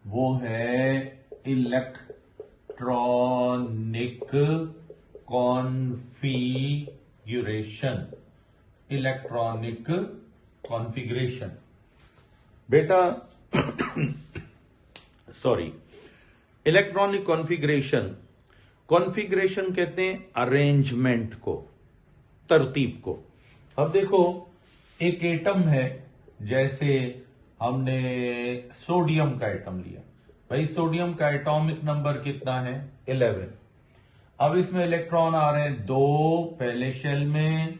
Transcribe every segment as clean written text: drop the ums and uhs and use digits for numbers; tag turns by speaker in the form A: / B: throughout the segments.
A: वो है electronic configuration. Electronic configuration बेटा सॉरी, इलेक्ट्रॉनिक कॉन्फ़िगरेशन, कॉन्फ़िगरेशन कहते हैं अरेंजमेंट को, तरतीब को। अब देखो एक एटम है, जैसे हमने सोडियम का एटम लिया। भाई सोडियम का एटॉमिक नंबर कितना है? 11। अब इसमें इलेक्ट्रॉन आ रहे हैं 2 पहले शेल में,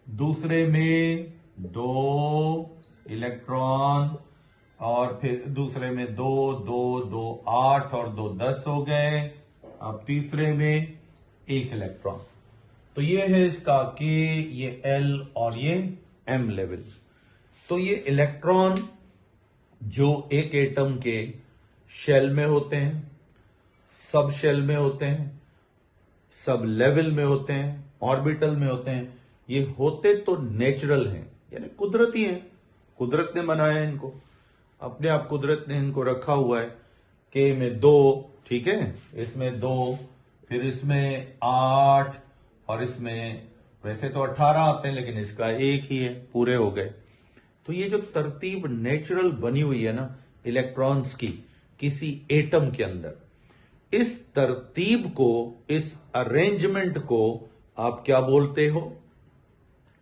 A: दूसरे में 2 इलेक्ट्रॉन, और फिर दूसरे में 2 2 2 8 और 2 10 हो गए। अब तीसरे में 1 इलेक्ट्रॉन। तो ये है इसका K, ये L और ये M लेवल। तो ये इलेक्ट्रॉन जो एक एटम के शेल में होते हैं, सब शेल में होते हैं, सब लेवल में होते हैं, ऑर्बिटल में होते हैं, ये होते तो नेचुरल हैं, यानी कुदरती हैं। कुदरत ने बनाया है इनको, अपने आप कुदरत ने इनको रखा हुआ है। K में 2, ठीक है, इसमें 2, फिर इसमें 8 और इसमें वैसे तो 18 आते हैं, लेकिन इसका 1 ही है, पूरे हो गए। तो ये जो तरतीब नेचुरल बनी हुई है ना इलेक्ट्रॉन्स की किसी एटम के अंदर, इस तरतीब को, इस अरेंजमेंट को आप क्या बोलते हो?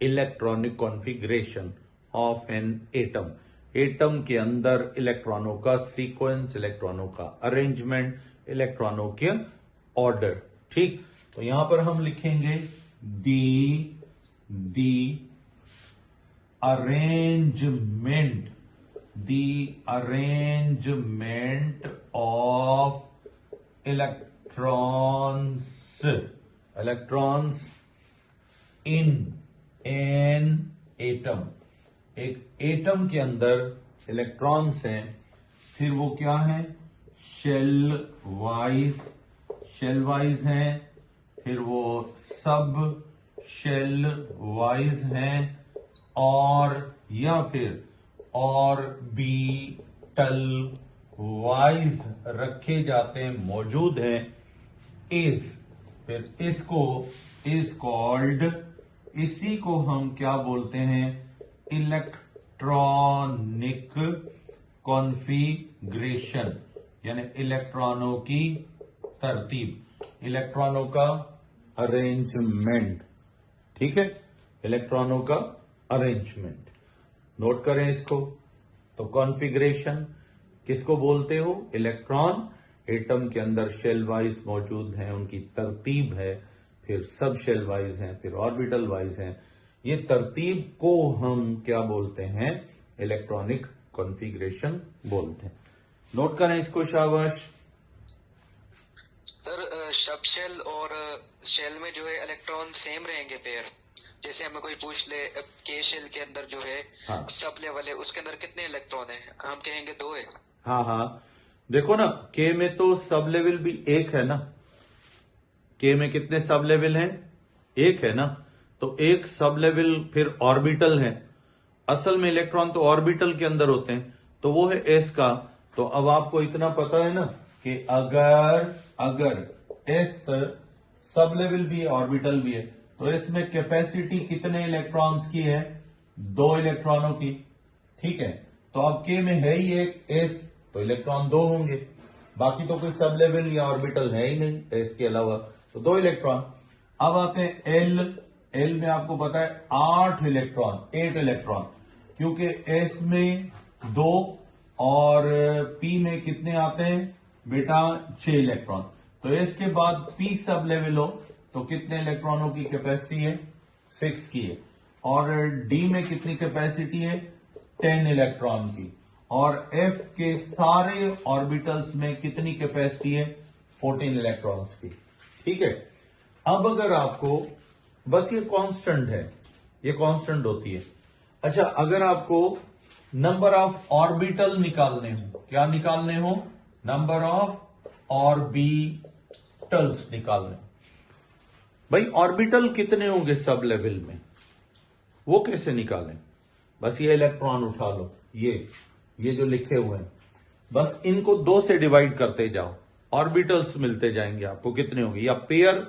A: Electronic configuration of an atom. Atom के अंदर इलेक्ट्रॉनों का सीक्वेंस, इलेक्ट्रॉनों का अरेंजमेंट, इलेक्ट्रॉनों के ऑर्डर। ठीक, तो यहां पर हम लिखेंगे दी arrangement, arrangement of electrons in an atom. एक एटम के अंदर इलेक्ट्रॉन्स हैं, फिर वो क्या है? शेल वाइज हैं, फिर वो सब शेल वाइज हैं, और या फिर ऑर्बिटल वाइज रखे जाते हैं, मौजूद हैं। फिर इसको इज कॉल्ड, इसी को हम क्या बोलते हैं? इलेक्ट्रॉनिक कॉन्फ़िगरेशन, यानी इलेक्ट्रॉनों की तरतीब, इलेक्ट्रॉनों का अरेंजमेंट। ठीक है, इलेक्ट्रॉनों का अरेंजमेंट, नोट करें इसको। तो कॉन्फ़िगरेशन किसको बोलते हो? इलेक्ट्रॉन एटम के अंदर शेल वाइज मौजूद हैं, उनकी तरतीब है, फिर सब शेल वाइज हैं, फिर ऑर्बिटल वाइज हैं। ये तरतीब को हम क्या बोलते हैं? इलेक्ट्रॉनिक कॉन्फ़िगरेशन बोलते हैं। नोट करें इसको, शाबाश।
B: सर सब शेल और शेल में जो है इलेक्ट्रॉन सेम रहेंगे पेयर? जैसे हमें कोई पूछ ले के शेल के अंदर जो है सब लेवल है, उसके अंदर कितने इलेक्ट्रॉन है? हम कहेंगे 2 है।
A: हाँ, देखो ना, K में तो सब लेवल भी 1 है ना। K में कितने सब लेवल हैं? 1 है ना। तो एक सब लेवल फिर ऑर्बिटल है। असल में इलेक्ट्रॉन तो ऑर्बिटल के अंदर होते हैं, तो वो है S का। तो अब आपको इतना पता है ना कि अगर S सब लेवल भी है, ऑर्बिटल भी है, तो इसमें कैपेसिटी कितने इलेक्ट्रॉन्स की है? 2 इलेक्ट्रॉनों की। ठीक है, तो अब K में है ही एक S, तो इलेक्ट्रॉन 2 होंगे। बाकी तो कोई सब लेवल या ऑर्बिटल है ही नहीं S के अलावा, तो 2 इलेक्ट्रॉन। अब आते हैं L में आपको पता है 8 इलेक्ट्रॉन, क्योंकि S में 2 और P में कितने आते हैं बेटा? 6 इलेक्ट्रॉन। तो इसके बाद P सब लेवल हो तो कितने इलेक्ट्रॉनों की कैपेसिटी है? 6 की है। और D में कितनी कैपेसिटी है? 10 इलेक्ट्रॉन की। और F के सारे ऑर्बिटल्स में कितनी कैपेसिटी है? 14 इलेक्ट्रॉन्स की। ठीक है, अब अगर आपको बस ये कांस्टेंट है, ये कांस्टेंट होती है। अच्छा, अगर आपको नंबर ऑफ ऑर्बिटल निकालने हो, क्या निकालने हो? नंबर ऑफ ऑर्बिटल्स निकालने। भाई ऑर्बिटल कितने होंगे सब लेवल में, वो कैसे निकालें? बस ये इलेक्ट्रॉन उठा लो, ये जो लिखे हुए हैं, बस इनको 2 से डिवाइड करते जाओ, ऑर्बिटल्स मिलते जाएंगे आपको कितने होंगे, या पेयर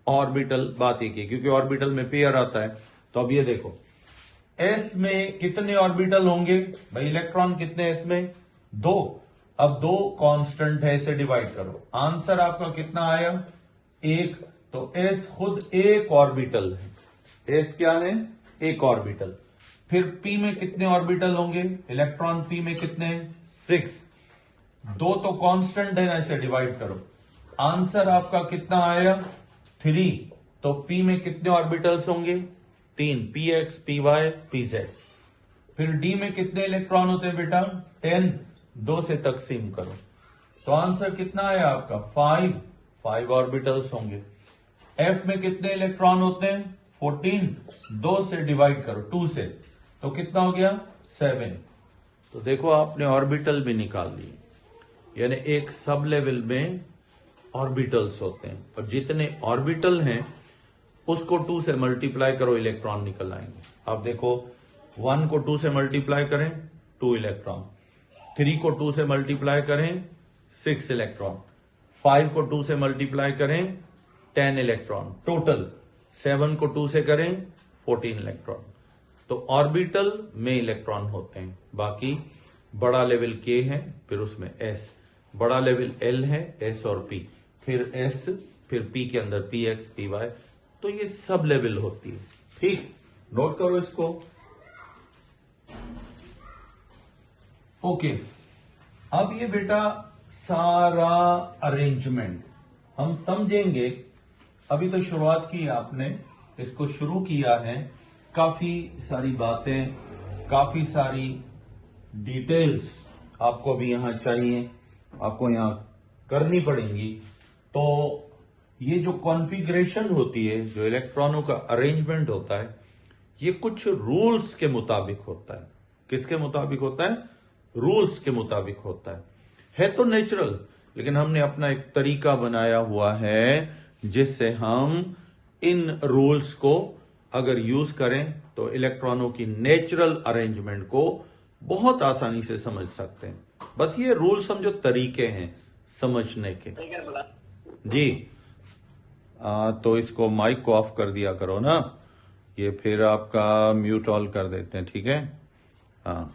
A: ऑर्बिटल, बात एक है क्योंकि ऑर्बिटल में पेयर आता है। तो अब ये देखो एस में कितने ऑर्बिटल होंगे भाई, इलेक्ट्रॉन कितने एस में, 2। अब 2 कांस्टेंट है, इसे डिवाइड करो, आंसर आपका कितना आया, 1। तो एस खुद एक ऑर्बिटल है, एस क्या है, एक ऑर्बिटल। फिर पी में कितने ऑर्बिटल होंगे, इलेक्ट्रॉन पी में कितने, 6। 2 तो कांस्टेंट है ना, इसे डिवाइड करो, आंसर आपका कितना आया, 3। तो पी में कितने ऑर्बिटल्स होंगे, 3, p x, p y, p z. फिर डी में कितने इलेक्ट्रॉन होते हैं बेटा, 10, 2 से तकसीम करो, तो आंसर कितना आया आपका, 5 ऑर्बिटल्स होंगे। एफ में कितने इलेक्ट्रॉन होते हैं, 14, 2 से डिवाइड करो 2 से, तो कितना हो गया, 7। तो देखो आपने ऑर्बिटल भी निकाल लिए, यानी एक सब लेवल में ऑर्बिटल्स होते हैं, और जितने ऑर्बिटल हैं उसको 2 से मल्टीप्लाई करो, इलेक्ट्रॉन निकल आएंगे। अब देखो 1 को 2 से मल्टीप्लाई करें 2 इलेक्ट्रॉन, 3 को 2 से मल्टीप्लाई करें 6 इलेक्ट्रॉन, 5 को 2 से मल्टीप्लाई करें 10 इलेक्ट्रॉन, टोटल 7 को 2 से करें 14 इलेक्ट्रॉन। तो ऑर्बिटल में इलेक्ट्रॉन होते हैं, बाकी बड़ा लेवल के है, फिर उसमें एस, बड़ा लेवल एल है, एस और पी, फिर एस, फिर पी के अंदर पी एक्स, पी वाई, तो ये सब लेवल होती है। ठीक, नोट करो इसको। ओके, अब ये बेटा सारा अरेंजमेंट हम समझेंगे, अभी तो शुरुआत की आपने, इसको शुरू किया है, काफी सारी बातें, काफी सारी डिटेल्स आपको भी यहां चाहिए, आपको यहां करनी पड़ेंगी। तो ये जो कॉन्फ़िगरेशन होती है, जो इलेक्ट्रॉनों का अरेंजमेंट होता है, ये कुछ रूल्स के मुताबिक होता है। किसके मुताबिक होता है, रूल्स के मुताबिक होता है तो नेचुरल, लेकिन हमने अपना एक तरीका बनाया हुआ है जिससे हम इन रूल्स को अगर यूज करें तो इलेक्ट्रॉनों की नेचुरल अरेंजमेंट को बहुत आसानी से समझ सकते हैं। बस ये रूल समझो, तरीके हैं समझने के। जी, तो इसको माइक को ऑफ कर दिया करो ना, ये फिर आपका म्यूट ऑल कर देते हैं, ठीक है। हाँ,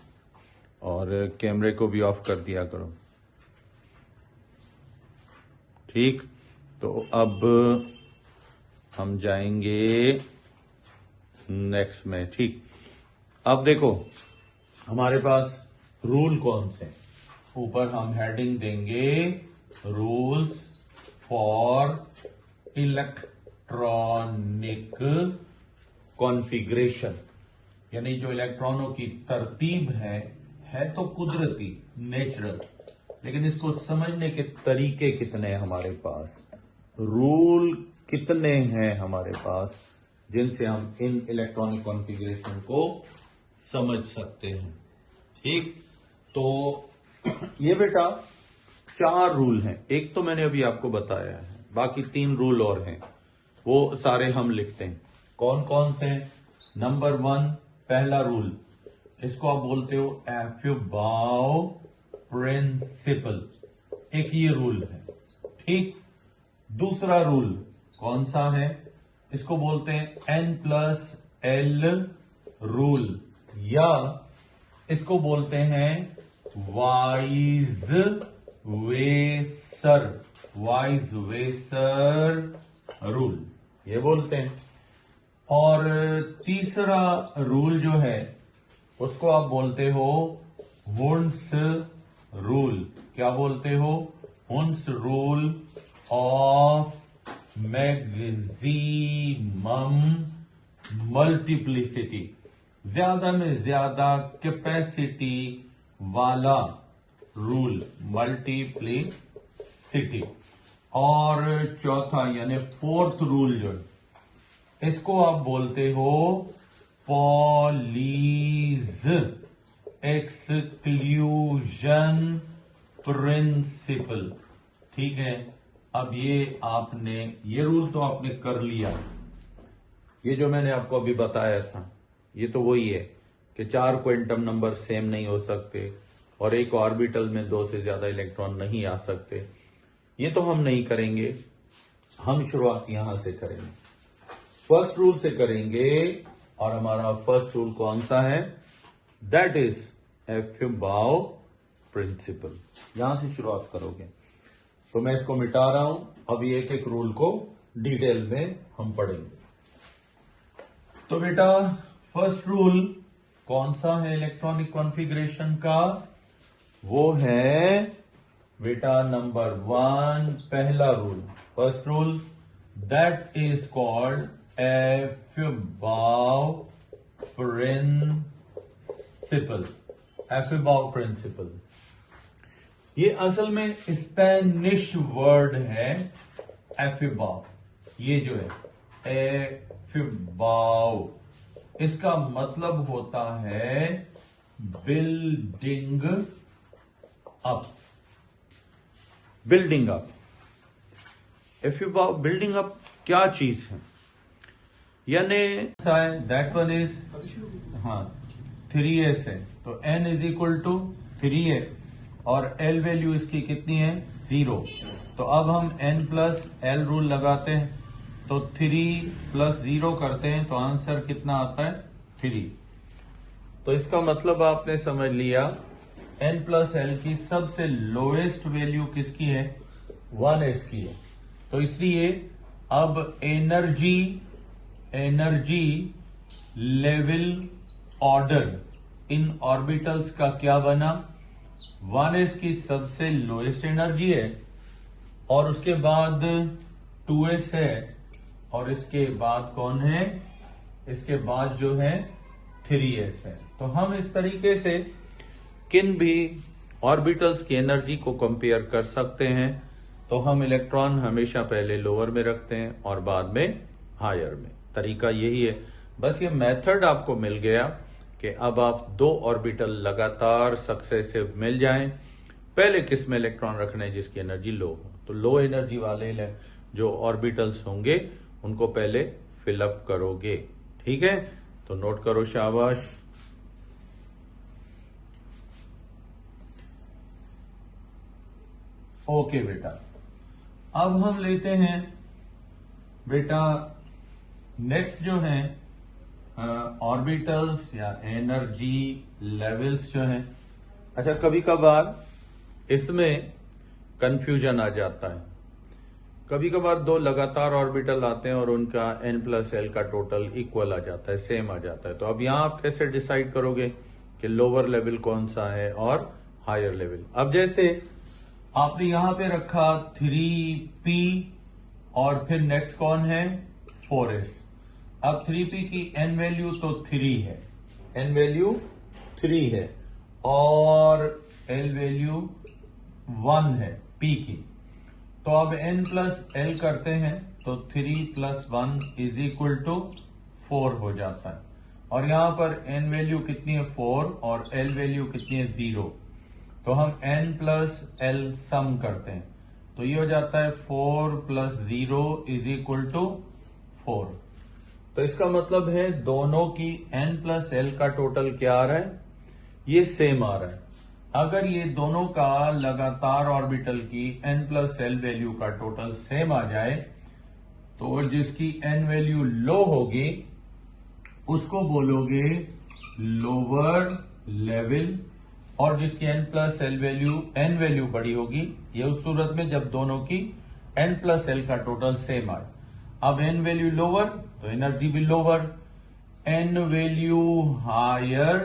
A: और कैमरे को भी ऑफ कर दिया करो, ठीक। तो अब हम जाएंगे नेक्स्ट में, ठीक। अब देखो हमारे पास रूल कौन से, ऊपर हम हेडिंग देंगे रूल्स फॉर इलेक्ट्रॉनिक कॉन्फ़िगरेशन, यानी जो इलेक्ट्रॉनों की तरतीब है तो कुदरती, नेचुरल, लेकिन इसको समझने के तरीके कितने हैं हमारे पास, रूल कितने हैं हमारे पास, जिनसे हम इन इलेक्ट्रॉनिक कॉन्फ़िगरेशन को समझ सकते हैं, ठीक। तो ये बेटा 4 रूल हैं, एक तो मैंने अभी आपको बताया है, बाकी 3 रूल और हैं, वो सारे हम लिखते हैं। कौन कौन से, नंबर 1 पहला रूल, इसको आप बोलते हो एफबाउ प्रिंसिपल, एक ये रूल है, ठीक। दूसरा रूल कौन सा है, इसको बोलते हैं N+L रूल, या इसको बोलते हैं वाइज वेसर रूल, ये बोलते हैं। और तीसरा रूल जो है उसको आप बोलते हो वुंड्स रूल, क्या बोलते हो, wounds rule of maximum multiplicity, ज्यादा में ज्यादा कैपेसिटी वाला रूल, मल्टीप्लिसिटी। और चौथा यानी 4th रूल जो है, इसको आप बोलते हो पॉलीज एक्सक्लूजन प्रिंसिपल, ठीक है। अब ये आपने, ये रूल तो आपने कर लिया, ये जो मैंने आपको अभी बताया था ये तो वही है कि 4 क्वांटम नंबर सेम नहीं हो सकते, और एक ऑर्बिटल में 2 से ज्यादा इलेक्ट्रॉन नहीं आ सकते। ये तो हम नहीं करेंगे, हम शुरुआत यहां से करेंगे, फर्स्ट रूल से करेंगे। और हमारा फर्स्ट रूल कौन सा है? That is Aufbau principle. यहां से शुरुआत करोगे। तो मैं इसको मिटा रहा हूं, अभी एक एक रूल को डिटेल में हम पढ़ेंगे। तो बेटा फर्स्ट रूल कौन सा है इलेक्ट्रॉनिक कॉन्फ़िगरेशन का? वो है बेटा नंबर 1, पहला rule, first rule, that is called Aufbau principle. Aufbau principle ये असल में स्पेनिश वर्ड है एफिबाउ। ये जो है एफिबाउ, इसका मतलब होता है building up. Building up, Aufbau building up क्या चीज है? यानी दैट वन इज 3s है, तो n इज इक्वल टू 3 है और l वैल्यू इसकी कितनी है? 0। तो अब हम n प्लस l रूल लगाते हैं, तो 3 प्लस 0 करते हैं, तो आंसर कितना आता है? 3। तो इसका मतलब आपने समझ लिया, n प्लस l की सबसे लोएस्ट वैल्यू किसकी है? 1s की है। तो इसलिए अब energy level order in orbitals का क्या बना? 1s की सबसे लोएस्ट एनर्जी है और उसके बाद 2s है और इसके बाद कौन है? इसके बाद जो है 3s है। तो हम इस तरीके से किन भी ऑर्बिटल्स की एनर्जी को कंपेयर कर सकते हैं। तो हम इलेक्ट्रॉन हमेशा पहले लोअर में रखते हैं और बाद में हायर में। तरीका यही है, बस ये मेथड आपको मिल गया कि अब आप 2 ऑर्बिटल लगातार सक्सेसिव मिल जाएं, पहले किस में इलेक्ट्रॉन रखना है जिसकी एनर्जी लो हो। तो लो एनर्जी वाले जो ऑर्बिटल्स होंगे उनको पहले फिलअप करोगे, ठीक है? तो नोट करो, शाबाश। ओके बेटा, अब हम लेते हैं बेटा नेक्स्ट जो है ऑर्बिटल्स या एनर्जी लेवल्स जो हैं। अच्छा, कभी कभार इसमें कंफ्यूजन आ जाता है। कभी कभार 2 लगातार ऑर्बिटल आते हैं और उनका n प्लस l का टोटल इक्वल आ जाता है, सेम आ जाता है। तो अब यहां आप कैसे डिसाइड करोगे कि लोअर लेवल कौन सा है और हायर लेवल? अब जैसे आपने यहां पे रखा 3p और फिर नेक्स्ट कौन है? 4s। अब 3p की n वैल्यू तो 3 है, n वैल्यू 3 है और l वैल्यू 1 है p की। तो अब n प्लस l करते हैं तो 3 प्लस 1 इज इक्वल टू 4 हो जाता है। और यहां पर n वैल्यू कितनी है? 4 और l वैल्यू कितनी है? 0। तो हम n प्लस l सम करते हैं तो ये हो जाता है 4 प्लस 0 इज इक्वल टू 4। तो इसका मतलब है दोनों की n प्लस l का टोटल क्या आ रहा है? ये सेम आ रहा है। अगर ये दोनों का लगातार ऑर्बिटल की n प्लस l वैल्यू का टोटल सेम आ जाए तो जिसकी n वैल्यू लो होगी उसको बोलोगे लोअर लेवल, और जिसकी n प्लस l वैल्यू बड़ी होगी ये उस सूरत में जब दोनों की n प्लस l का टोटल सेम आए। अब n वैल्यू लोअर तो एनर्जी भी लोअर, n वैल्यू हायर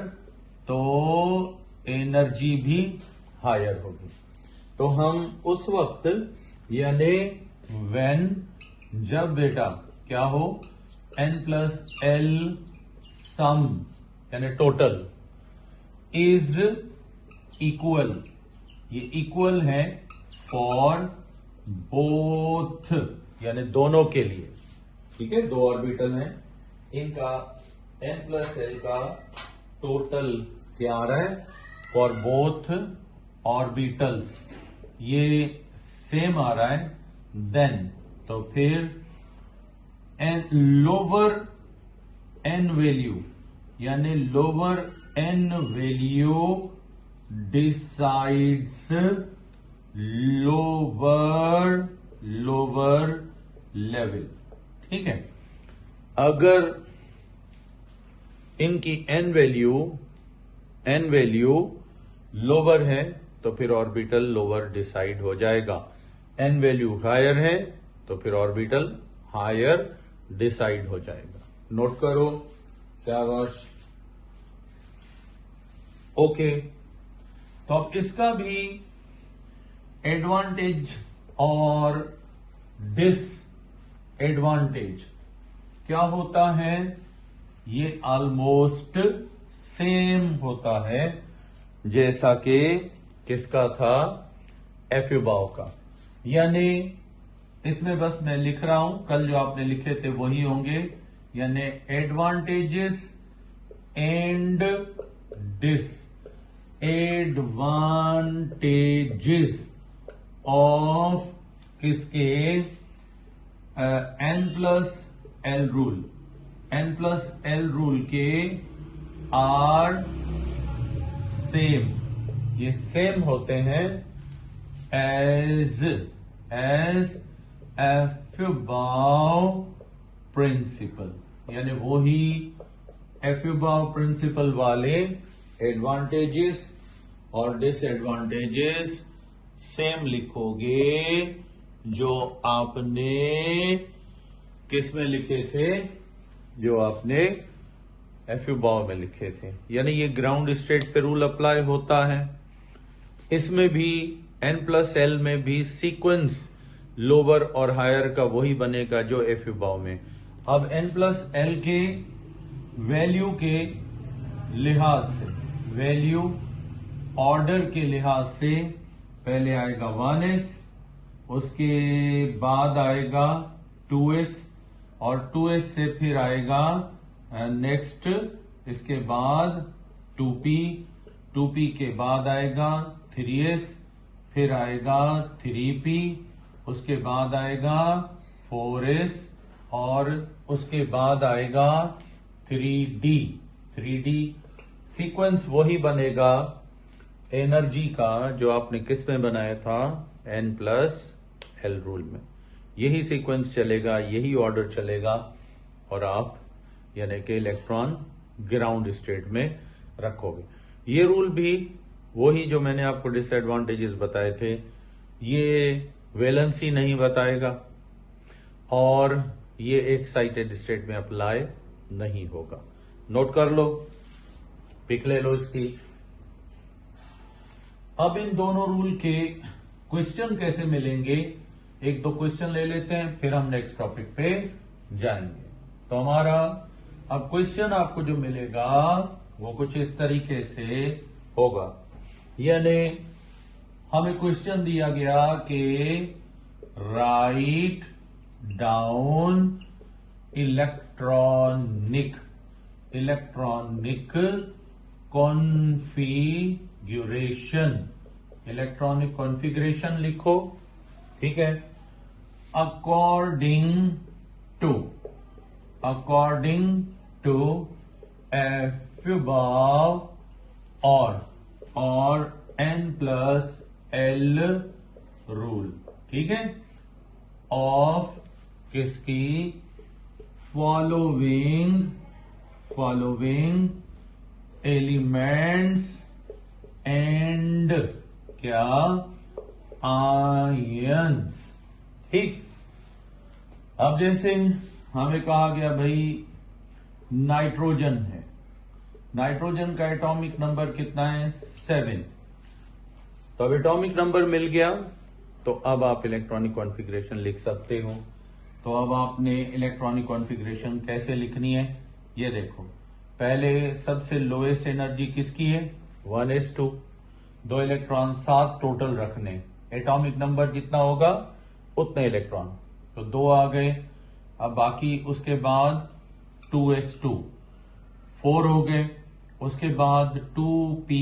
A: तो एनर्जी भी हायर होगी। तो हम उस वक्त यानी व्हेन, जब बेटा क्या हो, n प्लस l सम यानी टोटल इज इक्वल, ये इक्वल है फॉर बोथ यानी दोनों के लिए, ठीक है? 2 ऑर्बिटल हैं, इनका n प्लस l का टोटल क्या आ रहा है फॉर बोथ ऑर्बिटल्स, ये सेम आ रहा है। देन तो फिर लोअर n वैल्यू यानी lower n value decides lower level. ठीक है, अगर इनकी एन वैल्यू लोअर है तो फिर ऑर्बिटल लोअर डिसाइड हो जाएगा, एन वैल्यू हायर है तो फिर ऑर्बिटल हायर डिसाइड हो जाएगा। नोट करो, शाबाश। ओके, तो अब इसका भी एडवांटेज और डिसएडवांटेज क्या होता है, ये ऑलमोस्ट सेम होता है जैसा कि किसका था, एफ्यूबाव का। यानी इसमें बस मैं लिख रहा हूं, कल जो आपने लिखे थे वही होंगे, यानी एडवांटेजेस एंड डिसएडवांटेजेस ऑफ किसके, n plus l rule. N plus l rule के आर सेम, ये सेम होते हैं एज एफ्यूबाव प्रिंसिपल, यानी वही एफ्यूबाव प्रिंसिपल वाले एडवांटेजेस और डिसएडवांटेजेस सेम लिखोगे जो आपने किस में लिखे थे, जो आपने एफ्यूबाव में लिखे थे। यानी ये ग्राउंड स्टेट पे रूल अप्लाई होता है। इसमें भी एन प्लस एल में भी सीक्वेंस लोअर और हायर का वही बनेगा जो एफ्यूबाव में। अब एन प्लस एल के वैल्यू के लिहाज से, वैल्यू ऑर्डर के लिहाज से पहले आएगा 1s, उसके बाद आएगा 2s, और 2s से फिर आएगा नेक्स्ट, इसके बाद 2p के बाद आएगा 3s, फिर आएगा 3p, उसके बाद आएगा 4s, और उसके बाद आएगा 3d। सीक्वेंस वही बनेगा एनर्जी का जो आपने किस में बनाया था, एन प्लस एल रूल में। यही सीक्वेंस चलेगा, यही ऑर्डर चलेगा, और आप यानी कि इलेक्ट्रॉन ग्राउंड स्टेट में रखोगे। ये रूल भी वही जो मैंने आपको डिसएडवांटेजेस बताए थे, ये वैलेंसी नहीं बताएगा और ये एक्साइटेड स्टेट में अप्लाई नहीं होगा। नोट कर लो, पिक ले लो इसकी। अब इन दोनों रूल के क्वेश्चन कैसे मिलेंगे, एक दो क्वेश्चन ले लेते हैं, फिर हम नेक्स्ट टॉपिक पे जाएंगे। तो हमारा अब क्वेश्चन आपको जो मिलेगा वो कुछ इस तरीके से होगा। यानी हमें क्वेश्चन दिया गया कि write down electronic configuration, electronic configuration लिखो। ठीक है, अकॉर्डिंग टू एफ्यूबाव और एन प्लस एल रूल। ठीक है, ऑफ किसकी, फॉलोइंग एलिमेंट्स एंड क्या, आयंस। ठीक, अब जैसे हमें कहा गया भाई नाइट्रोजन है, नाइट्रोजन का एटॉमिक नंबर कितना है, 7। तो अब एटॉमिक नंबर मिल गया, तो अब आप इलेक्ट्रॉनिक कॉन्फ़िगरेशन लिख सकते हो। तो अब आपने इलेक्ट्रॉनिक कॉन्फ़िगरेशन कैसे लिखनी है, ये देखो। पहले सबसे लोएस्ट एनर्जी किसकी है, 1s2, 2 इलेक्ट्रॉन 7 टोटल रखने, एटॉमिक नंबर जितना होगा उतने इलेक्ट्रॉन, तो 2 आ गए। अब बाकी उसके बाद 2s2, 4 हो गए, उसके बाद 2p,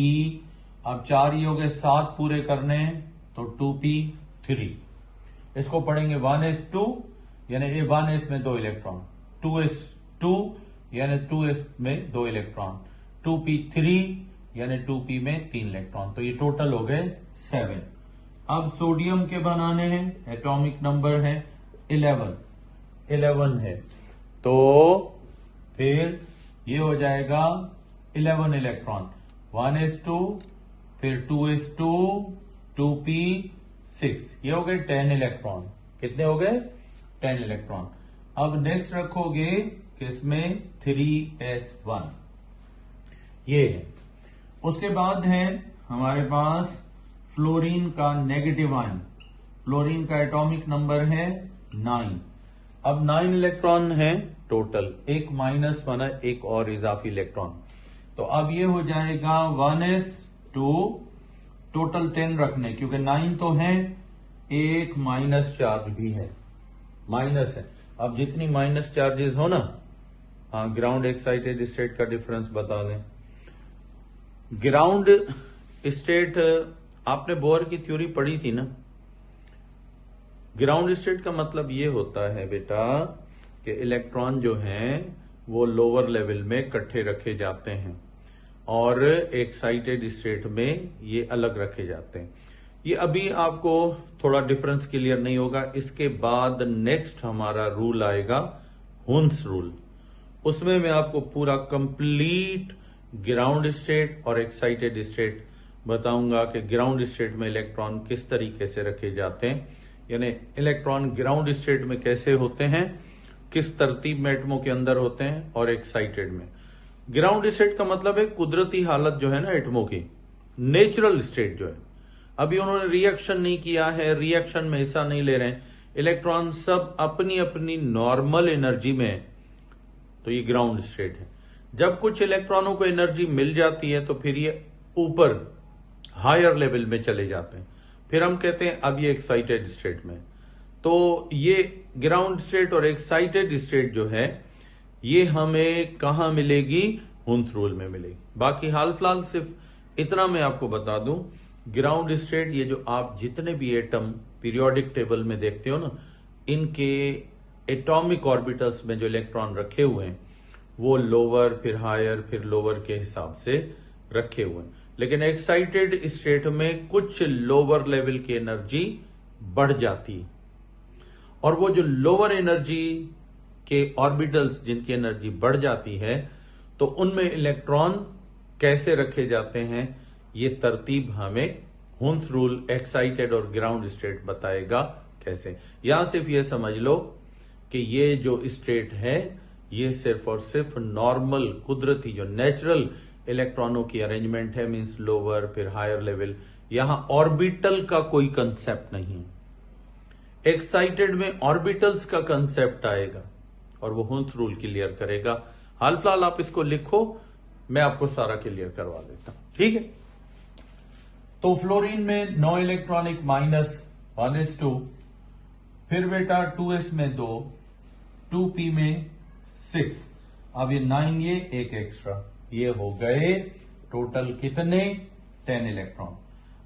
A: अब 4 ही हो गए, 7 पूरे करने हैं तो 2p3। इसको पढ़ेंगे 1s2 यानी 1s में 2 इलेक्ट्रॉन, 2s2 यानी 2s में 2 इलेक्ट्रॉन, 2p3 यानी 2p में 3 इलेक्ट्रॉन, तो ये टोटल हो गए 7। अब सोडियम के बनाने हैं, एटॉमिक नंबर है 11 है, तो फिर ये हो जाएगा 11 इलेक्ट्रॉन, 1s2, फिर 2s2, 2p6, ये हो गए 10 इलेक्ट्रॉन। कितने हो गए? 10 इलेक्ट्रॉन। अब नेक्स्ट रखोगे किसमें? 3s1, ये है। उसके बाद है हमारे पास फ्लोरीन का नेगेटिव आयन, फ्लोरीन का एटॉमिक नंबर है 9। अब 9 इलेक्ट्रॉन है टोटल, एक माइनस बना, एक और इजाफी इलेक्ट्रॉन, तो अब ये हो जाएगा 1s2, टोटल 10 रखने, क्योंकि 9 तो है, एक माइनस चार्ज भी है, माइनस है। अब जितनी माइनस चार्जेस हो ना, हाँ, ग्राउंड एक्साइटेड स्टेट का डिफरेंस बता दें। ग्राउंड स्टेट आपने बोर की थ्योरी पढ़ी थी ना। ग्राउंड स्टेट का मतलब ये होता है बेटा कि इलेक्ट्रॉन जो हैं वो लोअर लेवल में इकट्ठे रखे जाते हैं और एक्साइटेड स्टेट में ये अलग रखे जाते हैं। ये अभी आपको थोड़ा डिफरेंस क्लियर नहीं होगा। इसके बाद नेक्स्ट हमारा रूल आएगा हुन्स रूल, उसमें मैं आपको पूरा कंप्लीट ग्राउंड स्टेट और एक्साइटेड स्टेट बताऊंगा कि ग्राउंड स्टेट में इलेक्ट्रॉन किस तरीके से रखे जाते हैं, यानी इलेक्ट्रॉन ग्राउंड स्टेट में कैसे होते हैं, किस तरतीब में एटमों के अंदर होते हैं, और एक्साइटेड में। ग्राउंड स्टेट का मतलब है कुदरती हालत जो है ना एटमों की, नेचुरल स्टेट जो है। अभी उन्होंने रिएक्शन नहीं किया है, रिएक्शन में हिस्सा नहीं ले रहे हैं, इलेक्ट्रॉन सब अपनी अपनी नॉर्मल एनर्जी में है, तो ये ग्राउंड स्टेट है। जब कुछ इलेक्ट्रॉनों को एनर्जी मिल जाती है तो फिर ये ऊपर हायर लेवल में चले जाते हैं, फिर हम कहते हैं अब ये एक्साइटेड स्टेट में। तो ये ग्राउंड स्टेट और एक्साइटेड स्टेट जो है ये हमें कहां मिलेगी? हुन्स रूल में मिलेगी। बाकी हाल फिलहाल सिर्फ इतना मैं आपको बता दूं, ग्राउंड स्टेट ये जो आप जितने भी एटम पीरियोडिक टेबल में देखते हो ना, इनके एटॉमिक ऑर्बिटल्स में जो इलेक्ट्रॉन रखे हुए हैं वो लोअर फिर हायर फिर लोअर के हिसाब से रखे हुए हैं। लेकिन एक्साइटेड स्टेट में कुछ लोअर लेवल की एनर्जी बढ़ जाती है, और वो जो लोअर एनर्जी के ऑर्बिटल्स जिनकी एनर्जी बढ़ जाती है तो उनमें इलेक्ट्रॉन कैसे रखे जाते हैं, ये तरतीब हमें हुन्स रूल एक्साइटेड और ग्राउंड स्टेट बताएगा कैसे। यहां सिर्फ ये समझ लो कि ये जो स्टेट है ये सिर्फ और सिर्फ नॉर्मल कुदरती जो नेचुरल इलेक्ट्रॉनों की अरेंजमेंट है, मींस लोअर फिर हायर लेवल। यहां ऑर्बिटल का कोई कंसेप्ट नहीं है। एक्साइटेड में ऑर्बिटल्स का कंसेप्ट आएगा और वो हुन्स रूल क्लियर करेगा। हाल फिलहाल आप इसको लिखो, मैं आपको सारा क्लियर करवा देता हूं, ठीक है। तो फ्लोरीन में 9 इलेक्ट्रॉनिक माइनस 1s2, फिर बेटा 2s में 2, 2p में 6, अब ये 9, ये एक एक्स्ट्रा, ये हो गए टोटल कितने? 10 इलेक्ट्रॉन।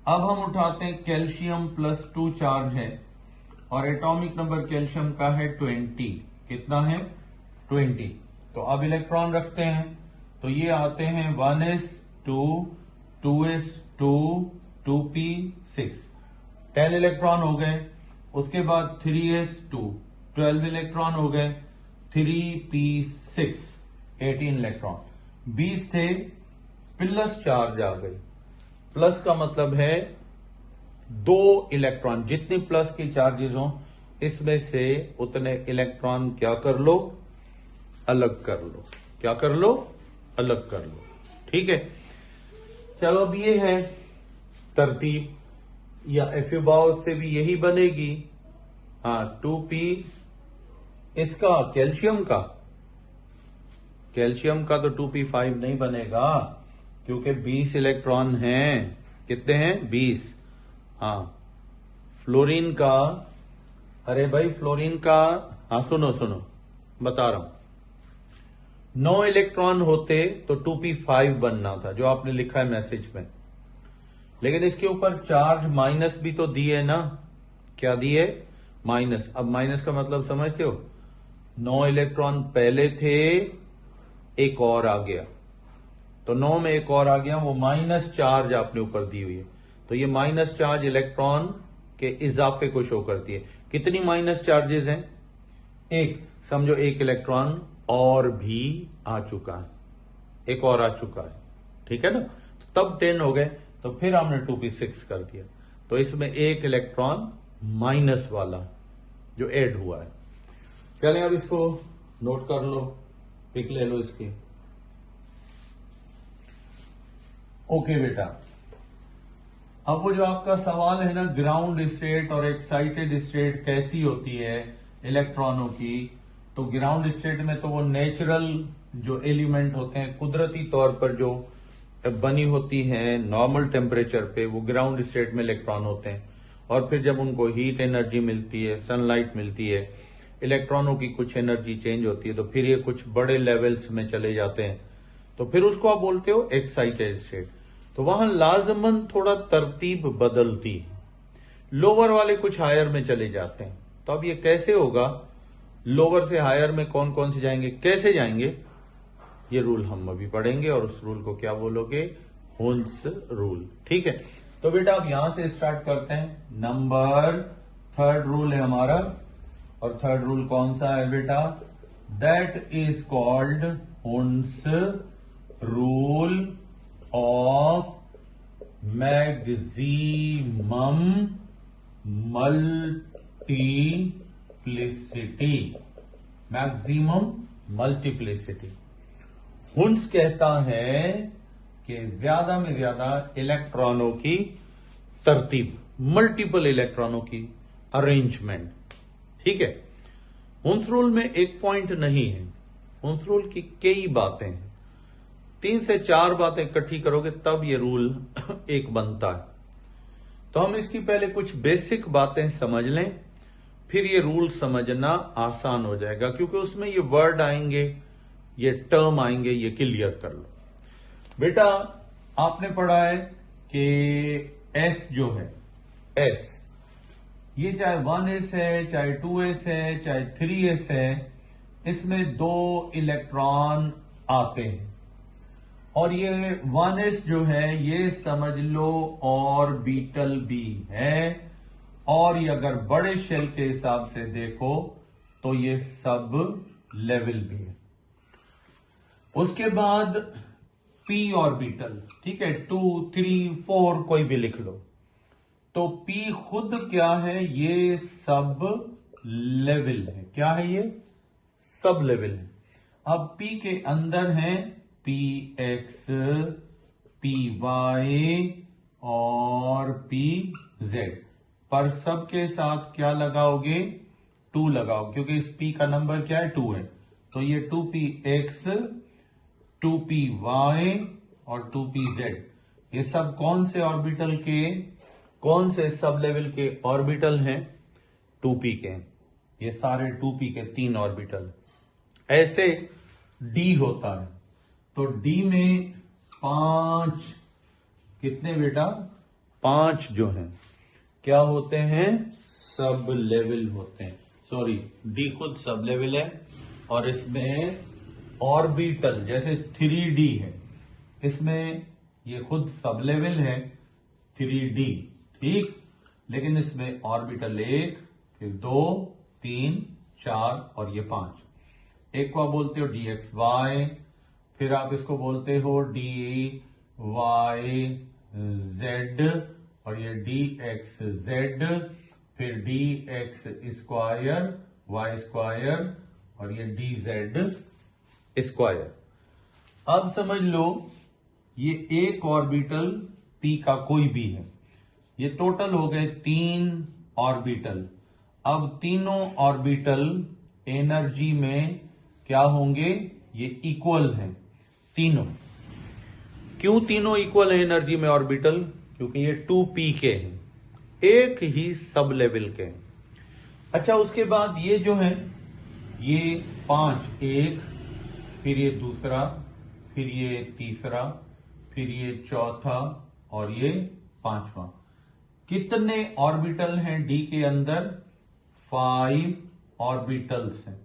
A: अब हम उठाते हैं कैल्शियम प्लस 2 चार्ज है और एटॉमिक नंबर कैल्शियम का है 20। कितना है? 20। तो अब इलेक्ट्रॉन रखते हैं, तो ये आते हैं 1s2, 2s2, 2p6, 10 इलेक्ट्रॉन हो गए। उसके बाद 3s2, 12 इलेक्ट्रॉन हो गए, 3p6, 18 इलेक्ट्रॉन। 20 थे, प्लस चार्ज आ गई। प्लस का मतलब है 2 इलेक्ट्रॉन, जितनी प्लस की चार्जेस हो इसमें से उतने इलेक्ट्रॉन क्या कर लो? अलग कर लो। क्या कर लो? अलग कर लो, ठीक है। चलो अब ये है तरतीब, या एफ्यूबाउ से भी यही बनेगी। हाँ, 2p इसका कैल्शियम का तो 2p5 नहीं बनेगा क्योंकि 20 इलेक्ट्रॉन हैं। कितने हैं? 20। हाँ, फ्लोरीन का, अरे भाई फ्लोरीन का, हाँ सुनो बता रहा हूं, 9 इलेक्ट्रॉन होते तो 2p5 बनना था जो आपने लिखा है मैसेज में, लेकिन इसके ऊपर चार्ज माइनस भी तो दिए ना। क्या दिए? माइनस। अब माइनस का मतलब समझते हो? 9 इलेक्ट्रॉन पहले थे, एक और आ गया, तो 9 में एक और आ गया, वो माइनस चार्ज आपने ऊपर दी हुई है, तो ये माइनस चार्ज इलेक्ट्रॉन के इजाफे को शो करती है। कितनी माइनस चार्जेस हैं? एक, समझो एक इलेक्ट्रॉन और भी आ चुका है, एक और आ चुका है, ठीक है ना, तो तब 10 हो गए, तो फिर हमने 2p6 कर दिया, तो इसमें एक इलेक्ट्रॉन माइनस वाला जो ऐड हुआ है। चलें अब इसको नोट कर लो, पिक ले लो इसकी। ओके बेटा, अब वो जो आपका सवाल है ना, ग्राउंड स्टेट और एक्साइटेड स्टेट कैसी होती है इलेक्ट्रॉनों की, तो ग्राउंड स्टेट में तो वो नेचुरल जो एलिमेंट होते हैं, कुदरती तौर पर जो बनी होती हैं नॉर्मल टेम्परेचर पे, वो ग्राउंड स्टेट में इलेक्ट्रॉन होते हैं। और फिर जब उनको हीट एनर्जी मिलती है, सनलाइट मिलती है, इलेक्ट्रॉनों की कुछ एनर्जी चेंज होती है, तो फिर ये कुछ बड़े लेवल्स में चले जाते हैं, तो फिर उसको आप बोलते हो एक्साइटेड स्टेट। तो वहां लाजमन थोड़ा तरतीब बदलती है, लोअर वाले कुछ हायर में चले जाते हैं। तो अब ये कैसे होगा, लोअर से हायर में कौन कौन से जाएंगे, कैसे जाएंगे, ये रूल हम अभी पढ़ेंगे, और उस रूल को क्या बोलोगे, हुन्स रूल। ठीक है, तो बेटा अब यहां से स्टार्ट करते हैं। नंबर 3rd रूल है हमारा, और 3rd रूल कौन सा है बेटा, that is called Hund's rule of maximum multiplicity. Maximum multiplicity, Hund's कहता है कि ज्यादा में ज्यादा इलेक्ट्रॉनों की तरतीब, मल्टीपल इलेक्ट्रॉनों की अरेंजमेंट। ठीक है, हुन्स रूल में एक पॉइंट नहीं है, हुन्स रूल की कई बातें हैं, 3 से 4 बातें इकट्ठी करोगे तब ये रूल एक बनता है। तो हम इसकी पहले कुछ बेसिक बातें समझ लें, फिर ये रूल समझना आसान हो जाएगा, क्योंकि उसमें ये वर्ड आएंगे, ये टर्म आएंगे, ये क्लियर कर लो। बेटा आपने पढ़ा है कि एस जो है, एस, ये चाहे 1s है, चाहे 2s है, चाहे 3s है, इसमें 2 इलेक्ट्रॉन आते हैं, और ये 1s जो है ये समझ लो ऑर्बिटल भी है, और ये अगर बड़े शेल के हिसाब से देखो तो ये सब लेवल भी है। उसके बाद p ऑर्बिटल, ठीक है, 2, 3, 4 कोई भी लिख लो, तो p खुद क्या है, ये सब लेवल है। क्या है ये, सब लेवल है। अब p के अंदर है px, py और pz, पर सबके साथ क्या लगाओगे, 2 लगाओ, क्योंकि इस p का नंबर क्या है, 2 है, तो ये 2px, 2py और 2pz, ये सब कौन से ऑर्बिटल के, कौन से सब लेवल के ऑर्बिटल हैं, 2p के, ये सारे 2p के 3 ऑर्बिटल। ऐसे d होता है, तो d में 5, कितने बेटा, 5 जो हैं क्या होते हैं, सब लेवल होते हैं। सॉरी, d खुद सब लेवल है, और इसमें ऑर्बिटल जैसे 3d है, इसमें ये खुद सब लेवल है 3d, ठीक, लेकिन इसमें ऑर्बिटल 1, फिर 2, 3, 4 और ये 5। एक को आप बोलते हो dxy, फिर आप इसको बोलते हो dyz, और ये dxz, फिर dx स्क्वायर, y स्क्वायर, और ये dz स्क्वायर। अब समझ लो ये एक ऑर्बिटल p का कोई भी है, ये टोटल हो गए 3 ऑर्बिटल। अब तीनों ऑर्बिटल एनर्जी में क्या होंगे, ये इक्वल हैं तीनों। क्यों तीनों इक्वल है एनर्जी में ऑर्बिटल, क्योंकि ये 2p के हैं, एक ही सब लेवल के हैं। अच्छा, उसके बाद ये जो है, ये 5, एक, फिर ये दूसरा, फिर ये तीसरा, फिर ये चौथा, और ये 5वां। कितने ऑर्बिटल हैं d के अंदर, 5 ऑर्बिटल्स हैं।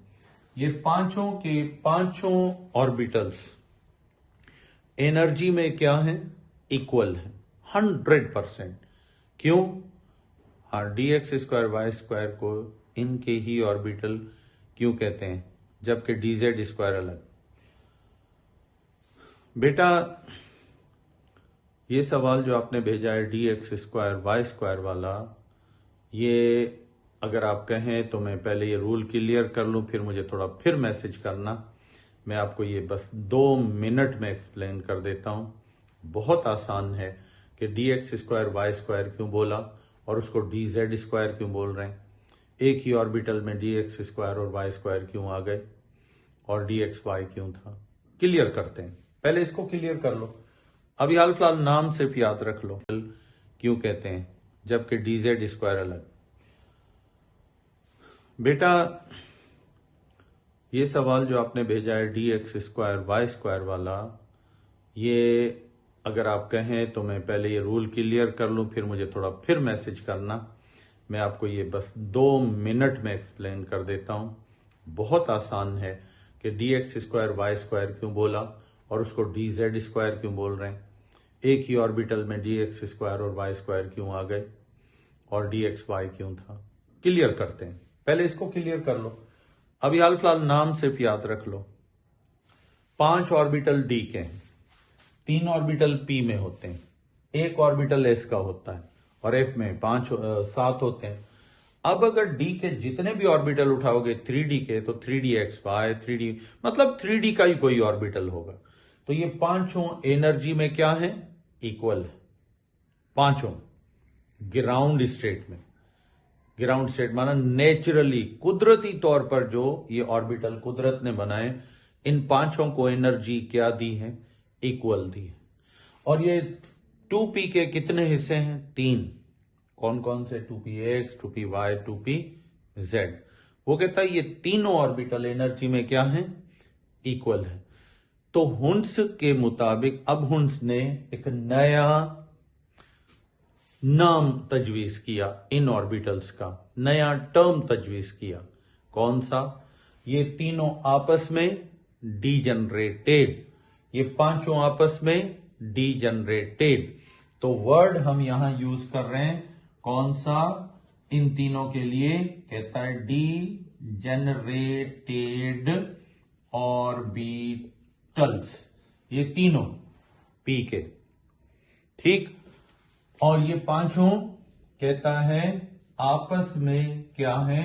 A: ये पांचों के पांचों ऑर्बिटल्स एनर्जी में क्या है, इक्वल है 100%। क्यों? हाँ, d x square y square को इनके ही ऑर्बिटल क्यों कहते हैं, जबकि डी जेड स्क्वायर अलग। बेटा ये सवाल जो आपने भेजा है d x square y square वाला, ये अगर आप कहें तो मैं पहले ये रूल क्लियर कर लूं, फिर मुझे थोड़ा फिर मैसेज करना। मैं आपको ये बस 2 मिनट में एक्सप्लेन कर देता हूं। बहुत आसान है कि d x square y square क्यों बोला और उसको डी जेड स्क्वायर क्यों बोल रहे हैं। एक ही ऑर्बिटल में डी एक्स स्क्वायर और वाई स्क्वायर क्यों आ गए और डी एक्स वाई क्यों था, क्लियर करते हैं। पहले इसको क्लियर कर लो। अभी हाल फिलहाल नाम सिर्फ याद रख लो क्यों कहते हैं, जबकि डी जेड स्क्वायर अलग। बेटा ये सवाल जो आपने भेजा है d x square y square वाला, ये अगर आप कहें तो मैं पहले ये रूल क्लियर कर लूं, फिर मुझे थोड़ा फिर मैसेज करना। मैं आपको ये बस 2 मिनट में एक्सप्लेन कर देता हूं। बहुत आसान है कि d x square y square क्यों बोला और उसको डी जेड स्क्वायर क्यों बोल रहे हैं। एक ही ऑर्बिटल में डी एक्स स्क्वायर और वाई स्क्वायर क्यों आ गए और डी एक्स वाई क्यों था, क्लियर करते हैं। पहले इसको क्लियर कर लो। अभी हाल फिलहाल नाम सिर्फ याद रख लो। 5 ऑर्बिटल डी के हैं, 3 ऑर्बिटल पी में होते हैं, 1 ऑर्बिटल एस का होता है और एफ में 7 होते हैं। अब अगर डी के जितने भी ऑर्बिटल उठाओगे 3D के, तो 3D एक्स वाई 3D मतलब 3D का ही कोई ऑर्बिटल होगा। तो ये 5 एनर्जी में क्या है, इक्वल है। 5 ग्राउंड स्टेट में, ग्राउंड स्टेट माना नेचुरली कुदरती तौर पर जो ये ऑर्बिटल कुदरत ने बनाए, इन 5 को एनर्जी क्या दी है, इक्वल दी है। और ये 2p के कितने हिस्से हैं, 3। कौन कौन से, 2px 2py 2pz। वो कहता है ये तीनों ऑर्बिटल एनर्जी में क्या है, इक्वल है। तो हुंस के मुताबिक अब हुंस ने एक नया नाम तजवीज किया, इन ऑर्बिटल्स का नया टर्म तजवीज किया। कौन सा, ये तीनों आपस में डीजनरेटेड, ये 5 आपस में डीजनरेटेड। तो वर्ड हम यहां यूज कर रहे हैं कौन सा, इन तीनों के लिए कहता है डीजनरेटेड ऑर्बिटल्स, ये तीनों पी के, ठीक। और ये 5 कहता है आपस में क्या है,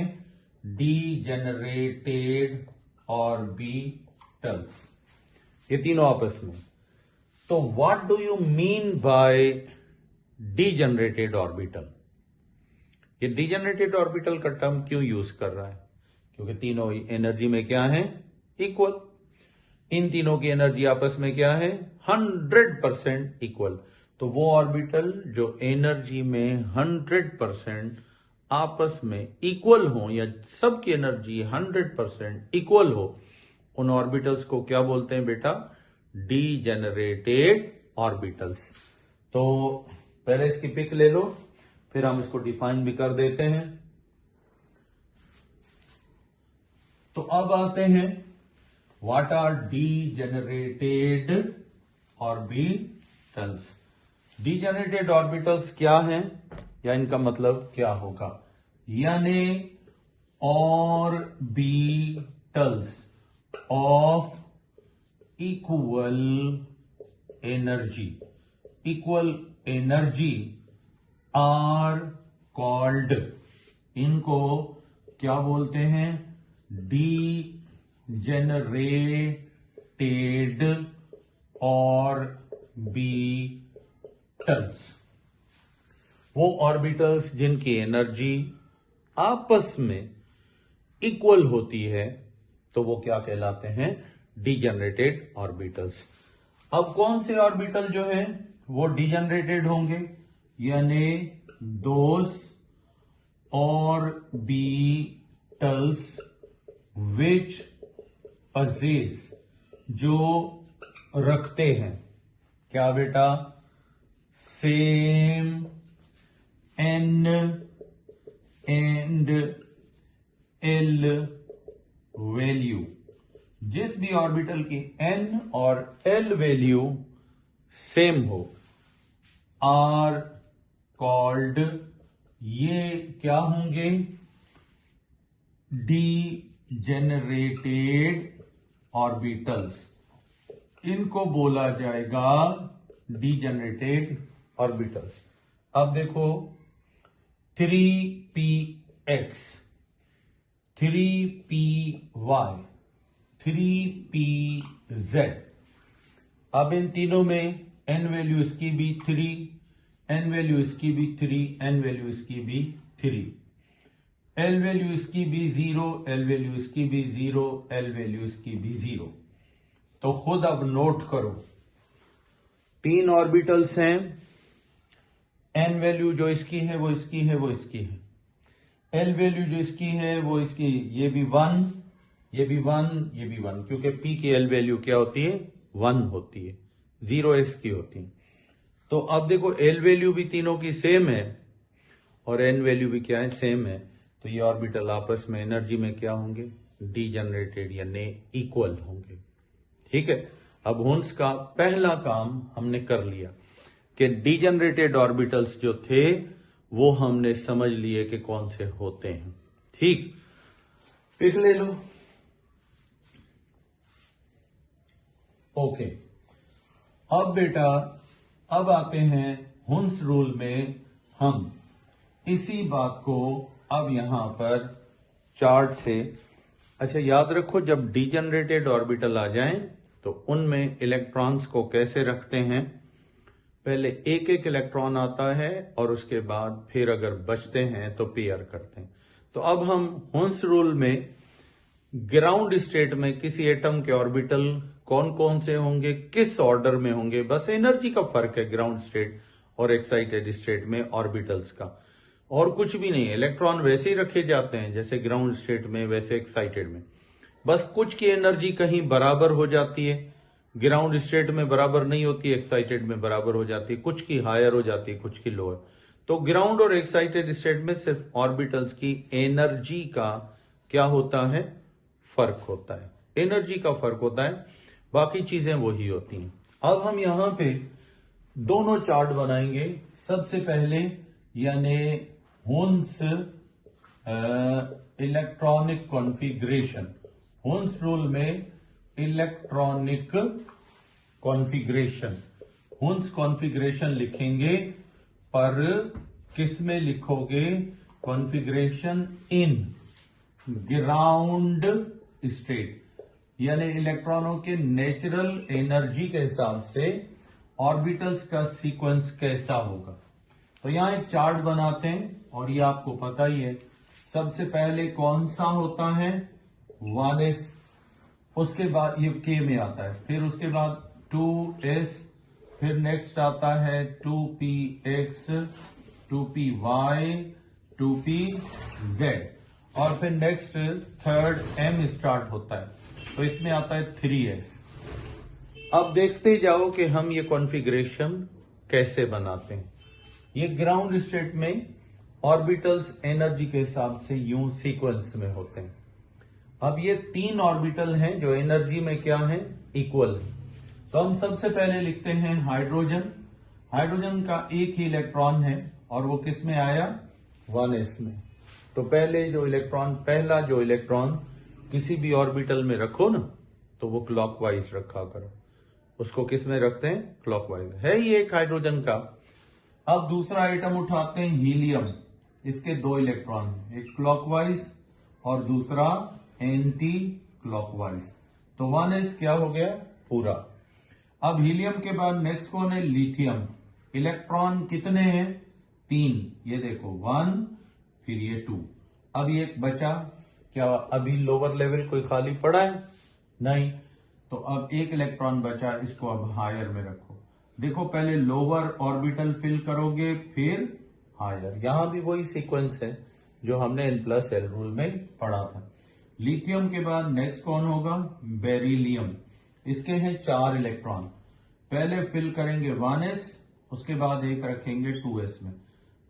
A: डीजनरेटेड ऑर्बिटल्स, ये तीनों आपस में। तो what do you mean by degenerated orbital? ये डीजनरेटेड ऑर्बिटल का टर्म क्यों यूज कर रहा है, क्योंकि तीनों एनर्जी में क्या है, इक्वल। इन तीनों की एनर्जी आपस में क्या है, 100% इक्वल। तो वो ऑर्बिटल जो एनर्जी में 100% आपस में इक्वल हो, या सबकी एनर्जी 100% इक्वल हो, उन ऑर्बिटल्स को क्या बोलते हैं बेटा, डीजनरेटेड ऑर्बिटल्स। तो पहले इसकी पिक ले लो, फिर हम इसको डिफाइन भी कर देते हैं। तो अब आते हैं, what are degenerated orbitals. Degenerated orbitals क्या हैं, या इनका मतलब क्या होगा, यानी orbitals of equal energy, equal energy are called, इनको क्या बोलते हैं, डीजनरेटेड ऑर्बिटल्स। वो ऑर्बिटल्स जिनकी एनर्जी आपस में इक्वल होती है, तो वो क्या कहलाते हैं, डीजनरेटेड ऑर्बिटल्स। अब कौन से ऑर्बिटल जो है वो डीजनरेटेड होंगे, यानी दोज ऑर्बिटल्स विच पजेस, जो रखते हैं क्या बेटा, same n and l value. जिस भी ऑर्बिटल की एन और एल वैल्यू सेम हो आर कॉल्ड, ये क्या होंगे? Degenerated orbitals. इनको बोला जाएगा डीजेनरेटेड ऑर्बिटल्स। अब देखो 3px, 3py, 3pz। अब इन तीनों में n वैल्यू इसकी भी 3, n वैल्यू इसकी भी 3, n वैल्यू इसकी भी 3, l वैल्यू इसकी भी 0, l वैल्यू इसकी भी 0, l वैल्यू इसकी भी 0। तो खुद अब नोट करो, 3 ऑर्बिटल्स हैं, n वैल्यू जो इसकी है वो इसकी है, वो इसकी है, l वैल्यू जो इसकी है वो इसकी, ये भी 1, ये भी 1, ये भी 1, क्योंकि p की l वैल्यू क्या होती है? 1 होती है, 0 इसकी होती है। तो अब देखो l वैल्यू भी तीनों की सेम है और n वैल्यू भी क्या है? सेम है। तो ये ऑर्बिटल आपस में एनर्जी में क्या होंगे? डीजेनरेटेड यानी इक्वल होंगे। ठीक है, अब हुन्स का पहला काम हमने कर लिया कि डीजेनरेटेड ऑर्बिटल्स जो थे वो हमने समझ लिए कि कौन से होते हैं। ठीक, पिक ले लो। ओके, अब बेटा अब आते हैं हुन्स रूल में। हम इसी बात को अब यहां पर चार्ट से, अच्छा याद रखो, जब डीजेनरेटेड ऑर्बिटल आ जाएं तो उनमें इलेक्ट्रॉन्स को कैसे रखते हैं? पहले एक एक इलेक्ट्रॉन आता है और उसके बाद फिर अगर बचते हैं तो पेयर करते हैं। तो अब हम हुन्स रूल में ग्राउंड स्टेट में किसी एटम के ऑर्बिटल कौन कौन से होंगे, किस ऑर्डर में होंगे, बस एनर्जी का फर्क है ग्राउंड स्टेट और एक्साइटेड स्टेट में ऑर्बिटल्स का, और कुछ भी नहीं है। इलेक्ट्रॉन वैसे ही रखे जाते हैं जैसे ग्राउंड स्टेट में वैसे एक्साइटेड में, बस कुछ की एनर्जी कहीं बराबर हो जाती है, ग्राउंड स्टेट में बराबर नहीं होती, एक्साइटेड में बराबर हो जाती है, कुछ की हायर हो जाती है, कुछ की लोअर। तो ग्राउंड और एक्साइटेड स्टेट में सिर्फ ऑर्बिटल्स की एनर्जी का क्या होता है? फर्क होता है, एनर्जी का फर्क होता है, बाकी चीजें वही होती हैं। अब हम यहां पे दोनों चार्ट बनाएंगे। सबसे पहले यानी Hund's electronic configuration, Hund's rule में इलेक्ट्रॉनिक कॉन्फ़िगरेशन, हुन्स कॉन्फ़िगरेशन लिखेंगे, पर किस में लिखोगे? कॉन्फ़िगरेशन इन ग्राउंड स्टेट, यानी इलेक्ट्रॉनों के नेचुरल एनर्जी के हिसाब से ऑर्बिटल्स का सीक्वेंस कैसा होगा। तो यहां एक चार्ट बनाते हैं और ये आपको पता ही है। सबसे पहले कौन सा होता है? 1s, उसके बाद ये k में आता है, फिर उसके बाद 2s, फिर नेक्स्ट आता है 2px, 2py, 2pz, और फिर नेक्स्ट थर्ड m स्टार्ट होता है, तो इसमें आता है 3s। अब देखते जाओ कि हम ये कॉन्फ़िगरेशन कैसे बनाते हैं। ये ग्राउंड स्टेट में ऑर्बिटल्स एनर्जी के हिसाब से यूं सीक्वेंस में होते हैं। अब ये 3 ऑर्बिटल हैं जो एनर्जी में क्या है? इक्वल है। तो हम सबसे पहले लिखते हैं हाइड्रोजन। हाइड्रोजन का एक ही इलेक्ट्रॉन है और वो किस में आया? 1s में। तो पहले जो इलेक्ट्रॉन, पहला जो इलेक्ट्रॉन किसी भी ऑर्बिटल में रखो ना, तो वो क्लॉकवाइज रखा करो। उसको किस में रखते हैं? क्लॉकवाइज। है ही एक हाइड्रोजन का। अब दूसरा आइटम उठाते हैं हीलियम। इसके 2 इलेक्ट्रॉन हैं, एक क्लॉकवाइज और दूसरा एंटी क्लॉकवाइज। तो 1s क्या हो गया? पूरा। अब हीलियम के बाद नेक्स्ट कौन है? लिथियम। इलेक्ट्रॉन कितने हैं? 3। ये देखो 1, फिर ये 2। अब ये एक बचा। क्या अभी लोअर लेवल कोई खाली पड़ा है? नहीं। तो अब एक इलेक्ट्रॉन बचा, इसको अब हायर में रखो। देखो पहले लोअर ऑर्बिटल फिल करोगे, फिर हायर। यहां भी वही सीक्वेंस है जो हमने n+l रूल में पढ़ा था। लिथियम के बाद नेक्स्ट कौन होगा? बेरिलियम। इसके हैं 4 इलेक्ट्रॉन। पहले फिल करेंगे 1s, उसके बाद एक रखेंगे 2s में।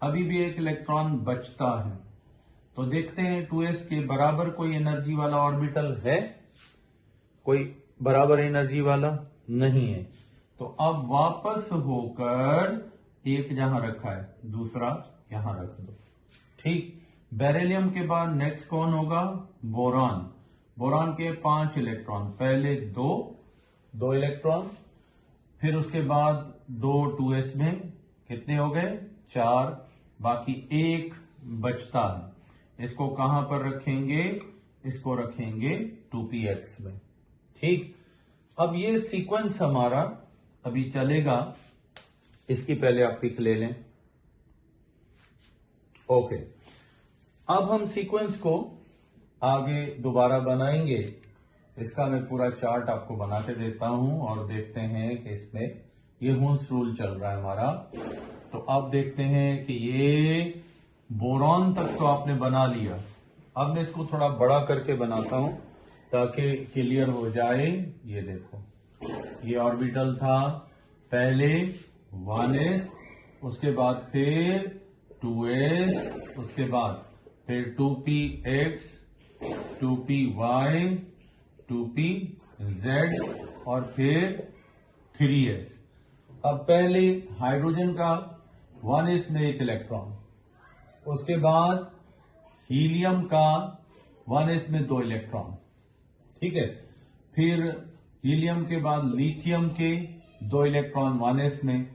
A: अभी भी एक इलेक्ट्रॉन बचता है, तो देखते हैं 2s के बराबर कोई एनर्जी वाला ऑर्बिटल है? कोई बराबर एनर्जी वाला नहीं है। तो अब वापस होकर एक जहां रखा है दूसरा यहां रख दो। ठीक। बेरिलियम के बाद नेक्स्ट कौन होगा? बोरॉन। बोरॉन के 5 इलेक्ट्रॉन, पहले दो इलेक्ट्रॉन, फिर उसके बाद 2 2s में कितने हो गए? 4, बाकी एक बचता है। इसको कहां पर रखेंगे? इसको रखेंगे 2px में। ठीक। अब ये सीक्वेंस हमारा अभी चलेगा, इसकी पहले आप पिक ले लें। ओके, अब हम सीक्वेंस को आगे दोबारा बनाएंगे। इसका मैं पूरा चार्ट आपको बना के देता हूं और देखते हैं कि इसमें ये हुंस रूल चल रहा है हमारा। तो अब देखते हैं कि ये बोरॉन तक तो आपने बना लिया। अब मैं इसको थोड़ा बड़ा करके बनाता हूं ताकि क्लियर हो जाए। ये देखो, ये ऑर्बिटल था, पहले 1s, उसके बाद फिर 2s, उसके बाद फिर 2px, 2py, 2pz और फिर 3s। अब पहले हाइड्रोजन का 1s में 1 इलेक्ट्रॉन, उसके बाद हीलियम का 1s में 2 इलेक्ट्रॉन। ठीक है। फिर हीलियम के बाद लिथियम के 2 इलेक्ट्रॉन 1s में,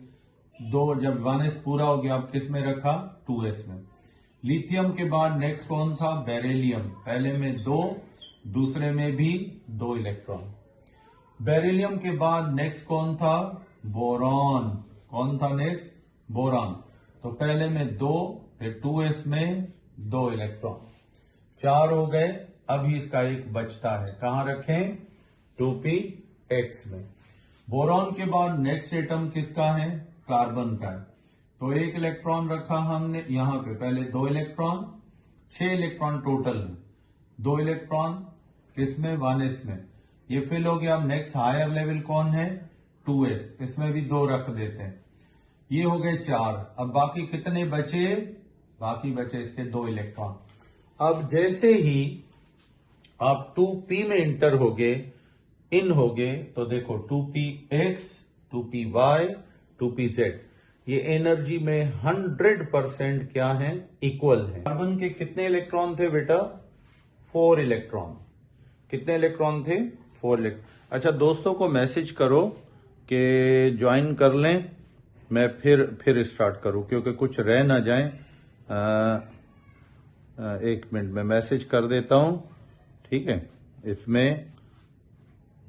A: जब 1s पूरा हो गया अब किस में रखा? 2s में। लिथियम के बाद नेक्स्ट कौन था? बेरिलियम, पहले में 2, दूसरे में भी 2 इलेक्ट्रॉन। बेरिलियम के बाद नेक्स्ट कौन था? बोरॉन। कौन था नेक्स्ट? बोरॉन। तो पहले में 2, फिर 2s में 2 इलेक्ट्रॉन, 4 हो गए। अभी इसका एक बचता है, कहां रखें? 2px में। बोरॉन के बाद नेक्स्ट एटम किसका है? कार्बन का है। तो 1 इलेक्ट्रॉन रखा हमने यहां पे, पहले 2 इलेक्ट्रॉन, 6 इलेक्ट्रॉन टोटल में, 2 इलेक्ट्रॉन किसमें? 1s में। ये फिल हो गया। अब नेक्स्ट हायर लेवल कौन है? 2s, इसमें भी 2 रख देते हैं। ये हो गए 4। अब बाकी कितने बचे? बाकी बचे इसके 2 इलेक्ट्रॉन। अब जैसे ही आप 2p में इंटर होगे, इन होगे, तो देखो 2px, 2py, 2pz, ये एनर्जी में 100% क्या है? इक्वल है। कार्बन के कितने इलेक्ट्रॉन थे बेटा? 4 इलेक्ट्रॉन। कितने इलेक्ट्रॉन थे? 4 इलेक्ट्रॉन। अच्छा, दोस्तों को मैसेज करो कि ज्वाइन कर लें, मैं फिर स्टार्ट करूं, क्योंकि कुछ रह ना जाए। 1 मिनट में मैसेज कर देता हूं। ठीक है, इसमें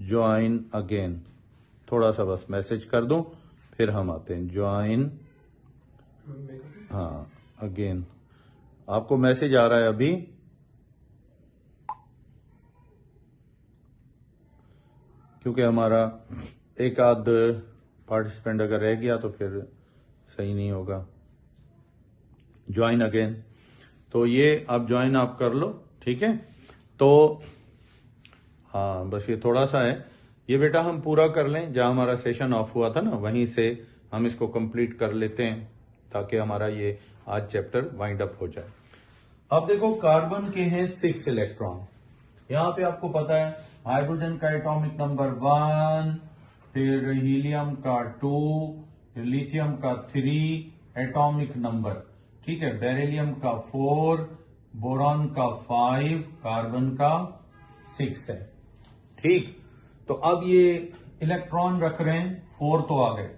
A: ज्वाइन अगेन, थोड़ा सा बस मैसेज कर दूं, फिर हम आते हैं। ज्वाइन, हाँ, अगेन। आपको मैसेज आ रहा है अभी? क्योंकि हमारा एक आध पार्टिसिपेंट अगर रह गया तो फिर सही नहीं होगा। ज्वाइन अगेन, तो ये आप ज्वाइन आप कर लो। ठीक है, तो हाँ, बस ये थोड़ा सा है। ये बेटा हम पूरा कर लें, जहां हमारा सेशन ऑफ हुआ था ना, वहीं से हम इसको कंप्लीट कर लेते हैं ताकि हमारा ये आज चैप्टर वाइंड अप हो जाए। अब देखो, कार्बन के हैं 6 इलेक्ट्रॉन। यहां पे आपको पता है हाइड्रोजन का एटॉमिक नंबर 1, फिर हीलियम का 2, फिर लिथियम का 3 एटॉमिक नंबर। ठीक है, बेरिलियम का 4, बोरॉन का 5, कार्बन का 6 है। ठीक, तो अब ये इलेक्ट्रॉन रख रहे हैं, 4 तो आ गए।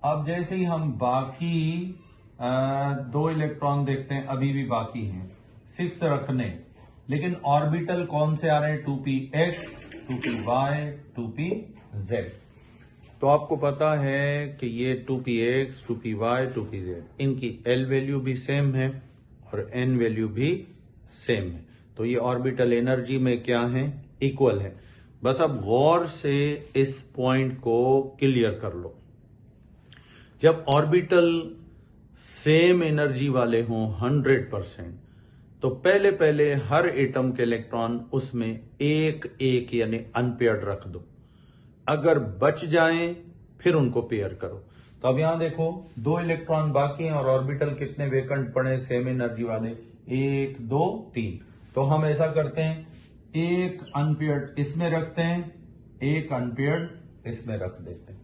A: अब जैसे ही हम बाकी 2 इलेक्ट्रॉन देखते हैं, अभी भी बाकी हैं 6 रखने, लेकिन ऑर्बिटल कौन से आ रहे हैं? 2px, 2py, 2pz। तो आपको पता है कि ये 2px, 2py, 2pz, इनकी L वैल्यू भी सेम है और N वैल्यू भी सेम है। तो ये ऑर्बिटल एनर्जी में क्या है? इक्वल है। बस अब गौर से इस पॉइंट को क्लियर कर लो। जब ऑर्बिटल सेम एनर्जी वाले हों 100%, तो पहले पहले हर एटम के इलेक्ट्रॉन उसमें एक एक यानी अनपेयर्ड रख दो। अगर बच जाएं फिर उनको पेयर करो। तो अब यहां देखो 2 इलेक्ट्रॉन बाकी हैं और ऑर्बिटल कितने वेकेंट पड़े सेम एनर्जी वाले? 1, 2, 3। तो हम ऐसा करते हैं, एक अनपेयर्ड इसमें रखते हैं, एक अनपेयर्ड इसमें रख देते हैं।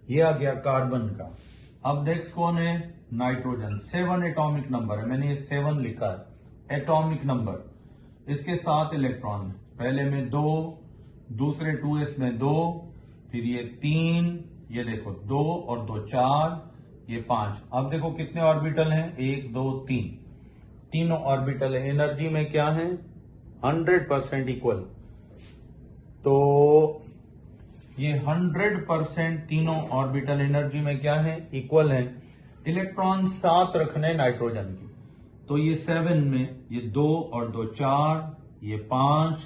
A: ये आ गया कार्बन का। अब नेक्स्ट कौन है? नाइट्रोजन। 7 एटॉमिक नंबर है, मैंने ये 7 लिखा है एटॉमिक नंबर। इसके 7 इलेक्ट्रॉन, पहले में 2, दूसरे 2s में 2, फिर ये 3, ये देखो 2 और 2 4, ये 5। अब देखो कितने ऑर्बिटल हैं? 1 2 3, तीनों ऑर्बिटल है। एनर्जी में क्या है? 100% इक्वल। तो ये 100% तीनों ऑर्बिटल एनर्जी में क्या है? इक्वल है। इलेक्ट्रॉन 7 रखने नाइट्रोजन की, तो ये 7 में ये 2 और 2 4, ये 5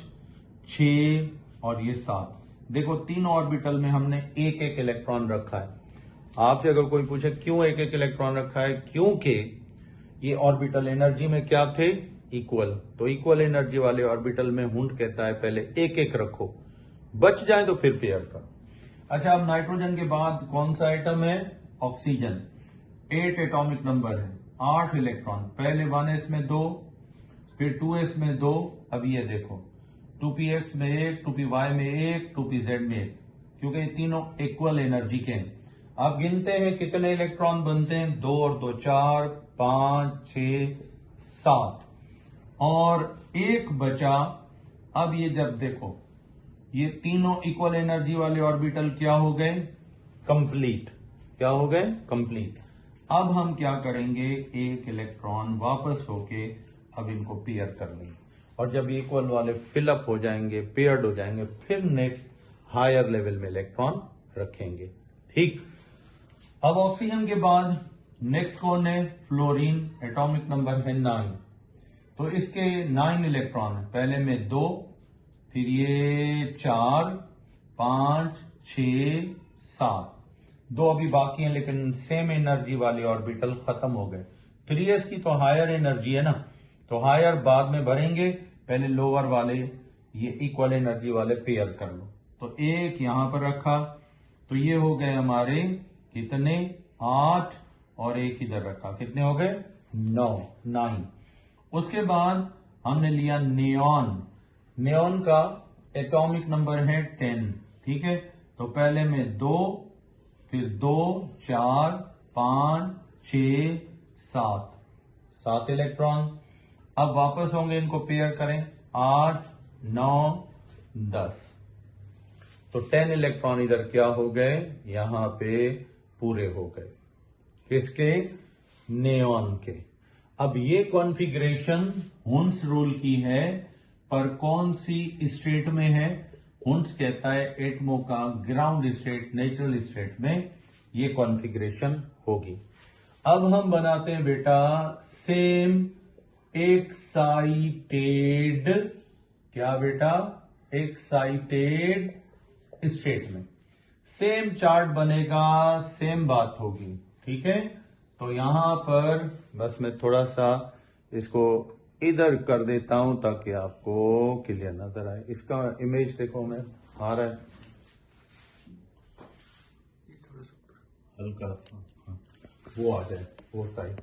A: 6 और ये 7। देखो तीनों ऑर्बिटल में हमने एक एक इलेक्ट्रॉन रखा है। आपसे अगर कोई पूछे क्यों एक एक इलेक्ट्रॉन रखा है, क्योंकि ये ऑर्बिटल एनर्जी में क्या थे? इक्वल। तो इक्वल एनर्जी वाले ऑर्बिटल में हुंड कहता है पहले एक एक रखो, बच जाए तो फिर पेयर करो। अच्छा, अब नाइट्रोजन के बाद कौन सा आइटम है? ऑक्सीजन। 8 एटॉमिक नंबर है, 8 इलेक्ट्रॉन, पहले 1s में 2, फिर 2s में 2। अब ये देखो 2px में 1, 2py में 1, 2pz में 1, क्योंकि ये तीनों इक्वल एनर्जी के हैं। आप गिनते हैं कितने इलेक्ट्रॉन बनते हैं? 2 और 2 4, 5 6 7 और एक बचा। अब ये जब देखो ये तीनों इक्वल एनर्जी वाले ऑर्बिटल क्या हो गए? कंप्लीट। क्या हो गए? कंप्लीट। अब हम क्या करेंगे? एक इलेक्ट्रॉन वापस होके अब इनको पेयर कर लेंगे, और जब इक्वल वाले फिलअप हो जाएंगे, पेयर्ड हो जाएंगे, फिर नेक्स्ट हायर लेवल में इलेक्ट्रॉन रखेंगे। ठीक। अब ऑक्सीजन के बाद नेक्स्ट कौन है? फ्लोरीन। एटॉमिक नंबर है 9। तो इसके 9 इलेक्ट्रॉन है, पहले में 2, फिर ये 4 5 6 7, 2 अभी बाकी हैं, लेकिन सेम एनर्जी वाले ऑर्बिटल खत्म हो गए। 3s की तो हायर एनर्जी है ना, तो हायर बाद में भरेंगे, पहले लोअर वाले ये इक्वल एनर्जी वाले पेयर कर लो। तो एक यहां पर रखा, तो ये हो गए हमारे कितने? 8, और एक इधर रखा, कितने हो गए? 9। उसके बाद हमने लिया नियॉन। नियॉन का एटॉमिक नंबर है 10। ठीक है, तो पहले में 2, फिर 2 4 5 6 7, 7 इलेक्ट्रॉन। अब वापस होंगे, इनको पेयर करें, 8 9 10, तो 10 इलेक्ट्रॉन इधर क्या हो गए? यहां पे पूरे हो गए। किसके? नियॉन के। अब ये कॉन्फ़िगरेशन हुंस रूल की है, पर कौन सी स्टेट में है? हुंस कहता है एटमों का ग्राउंड स्टेट, नेचुरल स्टेट में ये कॉन्फ़िगरेशन होगी। अब हम बनाते हैं बेटा सेम एक्साइटेड, क्या बेटा? एक्साइटेड स्टेट में सेम चार्ट बनेगा, सेम बात होगी। ठीक है, तो यहां पर बस मैं थोड़ा सा इसको इधर कर देता हूं ताकि आपको क्लियर नजर आए। इसका इमेज देखो, मैं आ रहा है हल्का सा, वो आ जाए वो साइड,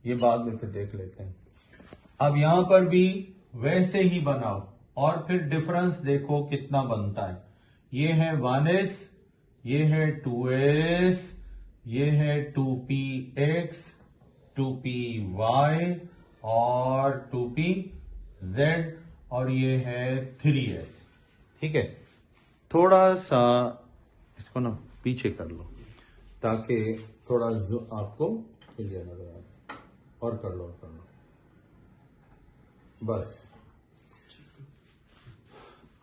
A: ये बाद में फिर देख लेते हैं। अब यहां पर भी वैसे ही बनाओ, और फिर डिफरेंस देखो कितना बनता है। ये है 1s, ये है 2s, ये है 2px, 2py और 2pz, और ये है 3s। ठीक है, थोड़ा सा इसको ना पीछे कर लो ताकि थोड़ा आपको क्लियर नजर आए। और कर लो, कर लो, बस।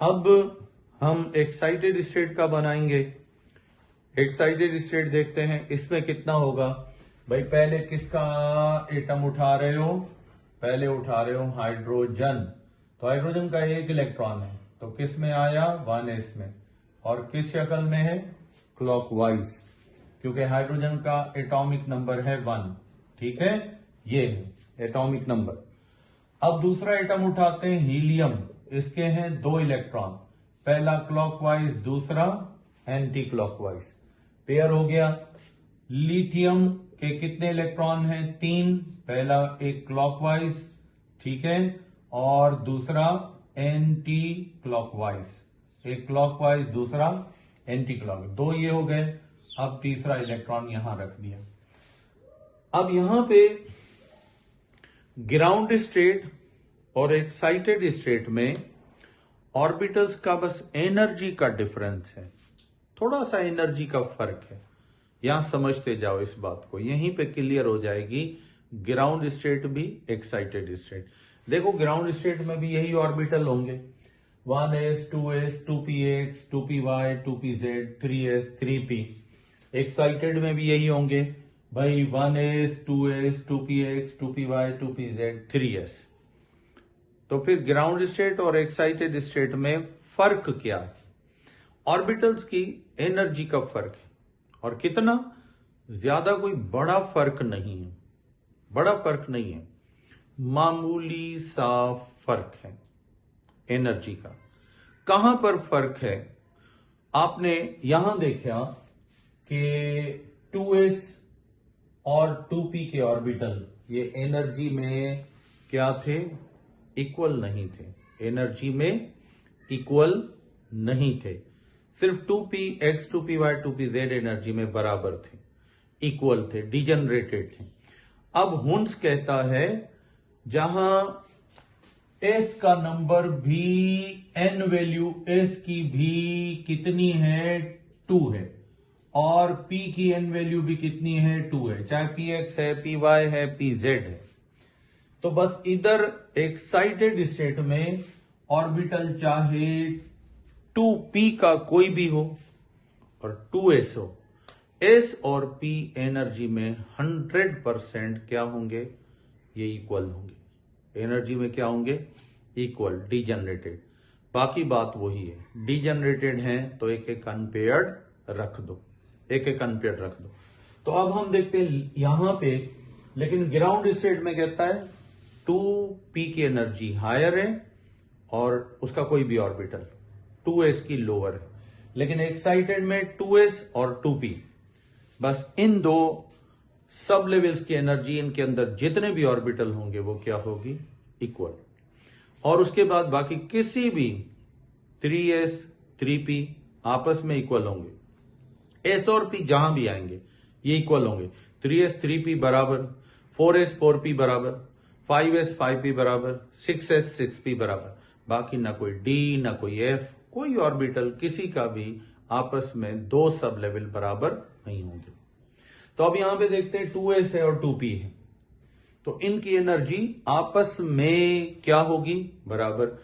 A: अब हम एक्साइटेड स्टेट का बनाएंगे। एक्साइटेड स्टेट देखते हैं, इसमें कितना होगा भाई? पहले किसका एटम उठा रहे हो? पहले उठा रहे हो हाइड्रोजन। तो हाइड्रोजन का एक इलेक्ट्रॉन है, तो किस में आया? 1s में। और किस शक्ल में है? क्लॉकवाइज, क्योंकि हाइड्रोजन का एटॉमिक नंबर है 1। ठीक है, ये है एटॉमिक नंबर। अब दूसरा एटम उठाते हैं हीलियम। इसके हैं 2 इलेक्ट्रॉन, पहला क्लॉकवाइज, दूसरा एंटी क्लॉकवाइज। पेयर हो गया। लिथियम के कितने इलेक्ट्रॉन हैं? 3, पहला एक क्लॉकवाइज, ठीक है, और दूसरा एंटी क्लॉकवाइज। एक क्लॉकवाइज, दूसरा एंटी क्लॉकवाइज, 2 ये हो गए। अब तीसरा इलेक्ट्रॉन यहां रख दिया। अब यहां पे ग्राउंड स्टेट और एक्साइटेड स्टेट में ऑर्बिटल्स का बस एनर्जी का डिफरेंस है, थोड़ा सा एनर्जी का फर्क है। यहां समझते जाओ इस बात को, यहीं पे क्लियर हो जाएगी ग्राउंड स्टेट भी एक्साइटेड स्टेट। देखो ग्राउंड स्टेट में भी यही ऑर्बिटल होंगे, 1s 2s 2px 2py 2pz 3s 3p। Excited में भी यही होंगे भाई, 1s 2s 2px 2py 2pz 3s। तो फिर ग्राउंड स्टेट और एक्साइटेड स्टेट में फर्क क्या है? ऑर्बिटल्स की एनर्जी का फर्क है, और कितना ज्यादा, कोई बड़ा फर्क नहीं है, बड़ा फर्क नहीं है, मामूली सा फर्क है एनर्जी का। कहां पर फर्क है? आपने यहां देखा कि 2s और 2p के ऑर्बिटल ये एनर्जी में क्या थे? इक्वल नहीं थे, एनर्जी में इक्वल नहीं थे। सिर्फ 2p x 2py 2pz energy में बराबर थे, इक्वल थे, डिजनरेटेड थे। अब हुंस कहता है जहां s का नंबर भी n वैल्यू s की भी कितनी है? 2 है, और p की n वैल्यू भी कितनी है? 2 है, चाहे px है, py है, pz है। तो बस इधर एक्साइटेड स्टेट में ऑर्बिटल चाहे 2p का कोई भी हो और 2s हो, s और p एनर्जी में 100% क्या होंगे? ये इक्वल होंगे। एनर्जी में क्या होंगे? Equal, degenerated. बाकी बात वही है, डिजनरेटेड है तो एक एक अनपेयर्ड रख दो, एक एक अनपेयर्ड रख दो। तो अब हम देखते हैं यहां पे, लेकिन ग्राउंड स्टेट में कहता है 2p की एनर्जी हायर है और उसका कोई भी ऑर्बिटल 2s की लोअर है, लेकिन एक्साइटेड में 2s और 2p, बस इन दो सब लेवल्स की एनर्जी, इनके अंदर जितने भी ऑर्बिटल होंगे वो क्या होगी? इक्वल। और उसके बाद बाकी किसी भी 3s 3p आपस में इक्वल होंगे। s और p जहां भी आएंगे ये इक्वल होंगे। 3s 3p बराबर, 4s 4p बराबर, 5s 5p बराबर, 6s 6p बराबर। बाकी ना कोई d ना कोई f, कोई ऑर्बिटल किसी का भी आपस में दो सब लेवल बराबर नहीं होंगे। तो अब यहां पे देखते हैं 2s है और 2p है, तो इनकी एनर्जी आपस में क्या होगी? बराबर,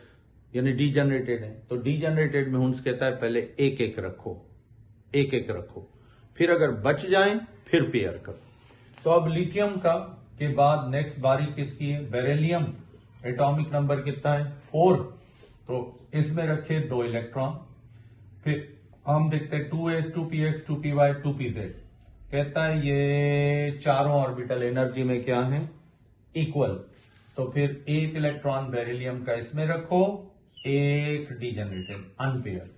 A: यानी डिजनरेटेड है। तो डिजनरेटेड में हुंस कहता है पहले एक एक रखो, एक एक रखो, फिर अगर बच जाए फिर पेयर करो। तो अब लिथियम का के बाद नेक्स्ट बारी किसकी है? बेरिलियम। एटॉमिक नंबर कितना है? 4। तो इसमें रखे 2 इलेक्ट्रॉन। फिर हम देखते हैं 2s 2px 2py 2pz, कहता है ये चारों ऑर्बिटल एनर्जी में क्या है? इक्वल। तो फिर एक इलेक्ट्रॉन बेरिलियम का इसमें रखो, एक डिजनरेटेड अनपेयर।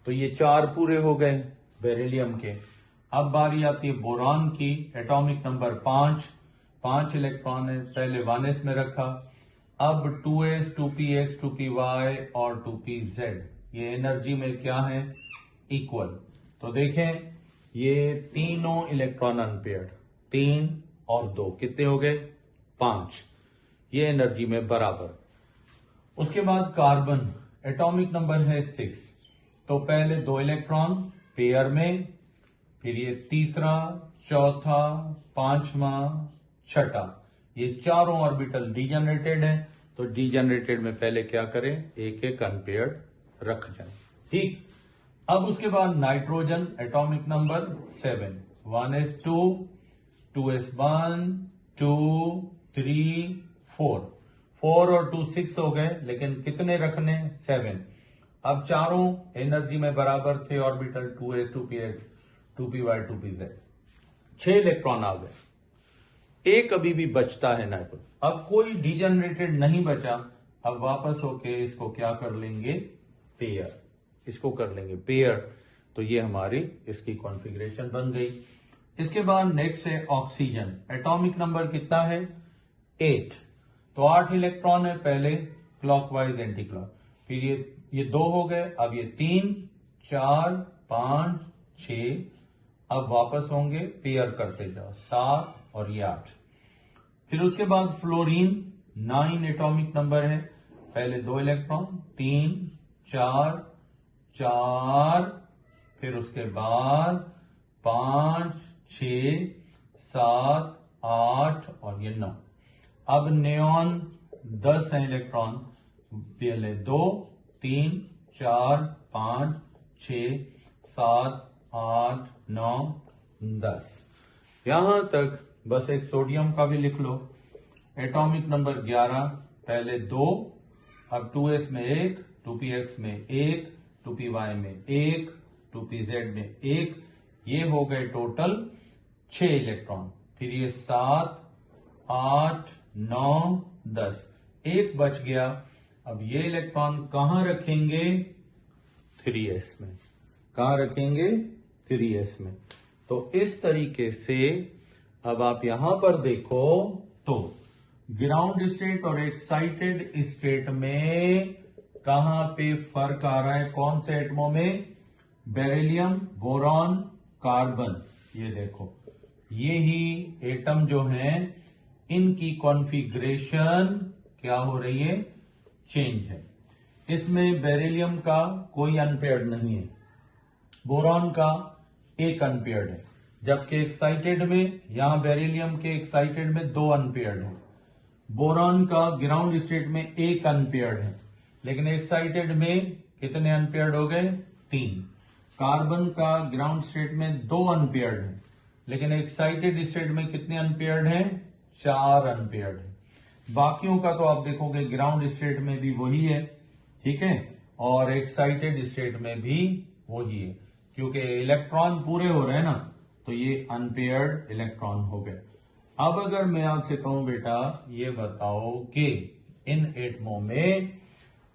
A: तो ये 4 पूरे हो गए बेरिलियम के। अब बारी आती है बोरान की, एटॉमिक नंबर 5 इलेक्ट्रॉन है, पहले 1s में रखा। अब 2s 2px 2py और 2pz ये एनर्जी में क्या है? इक्वल। तो देखें ये तीनों इलेक्ट्रॉन अनपेयर्ड, 3 और 2 कितने हो गए? 5, ये एनर्जी में बराबर। उसके बाद कार्बन, एटॉमिक नंबर है 6, तो पहले 2 इलेक्ट्रॉन पेयर में, फिर ये तीसरा, चौथा, पांचवा, छठा, ये चारों ऑर्बिटल डिजनरेटेड है। तो डिजनरेटेड में पहले क्या करें? एक एक अनपेयर्ड रख जाए, ठीक। अब उसके बाद nitrogen, atomic number 7, 1s2 2s1 2 3 4 और 2 6 हो गए, लेकिन कितने रखने? 7। अब चारों एनर्जी में बराबर थे orbital, 2s 2px 2py 2pz, 6 electron आ गए, एक अभी भी बचता है नाइट्रोजन। अब कोई डिजनरेटेड नहीं बचा, अब वापस होके इसको क्या कर लेंगे? पेयर, इसको कर लेंगे पेयर। तो ये हमारी इसकी कॉन्फ़िगरेशन बन गई। इसके बाद नेक्स्ट है ऑक्सीजन, एटॉमिक नंबर कितना है? 8, तो 8 इलेक्ट्रॉन है पहले, क्लॉकवाइज एंटी क्लॉक, फिर ये 2 हो गए, अब ये 3 4 5 6 अब वापस होंगे, पेयर करते जाओ, 7 और ये 8। फिर उसके बाद फ्लोरीन 9 एटॉमिक नंबर है, पहले 2 इलेक्ट्रॉन, 3 4 4, फिर उसके बाद 5 6 7 8 और ये 9। अब नियॉन 10 है इलेक्ट्रॉन, पहले 2 3 4 5 6 7 8 9 10। यहां तक बस एक सोडियम का भी लिख लो, एटॉमिक नंबर 11, पहले 2, अब 2s में 1, 2px में 1, 2py में 1, 2pz में 1, ये हो गए टोटल 6 इलेक्ट्रॉन। फिर ये 7 8 9 10, एक बच गया। अब ये इलेक्ट्रॉन कहां रखेंगे? 3s में। कहां रखेंगे? 3s में। तो इस तरीके से अब आप यहां पर देखो तो ग्राउंड स्टेट और एक्साइटेड स्टेट में कहां पे फर्क आ रहा है? कौन से एटमों में? Beryllium, boron, carbon. ये देखो, ये ही एटम जो हैं इनकी कॉन्फ़िगरेशन क्या हो रही है? चेंज है। इसमें बेरिलियम का कोई अनपेयर्ड नहीं है, बोरॉन का एक अनपेयर्ड है, जबकि एक्साइटेड में यहां बेरिलियम के एक्साइटेड में 2 अनपेयर्ड है, बोरॉन का ग्राउंड स्टेट में 1 अनपेयर्ड है, लेकिन एक्साइटेड में कितने अनपेयर्ड हो गए? 3। कार्बन का ग्राउंड स्टेट में 2 अनपेयर्ड है, लेकिन एक्साइटेड स्टेट में कितने अनपेयर्ड हैं? 4 अनपेयर्ड है। बाकियों का तो आप देखोगे ग्राउंड स्टेट में भी वही है, ठीक है, और एक्साइटेड स्टेट में भी वही है, क्योंकि इलेक्ट्रॉन पूरे हो रहे हैं ना, तो ये अनपेयर्ड इलेक्ट्रॉन हो गए। अब अगर मैं आपसे कहूं बेटा ये बताओ कि इन एटमों में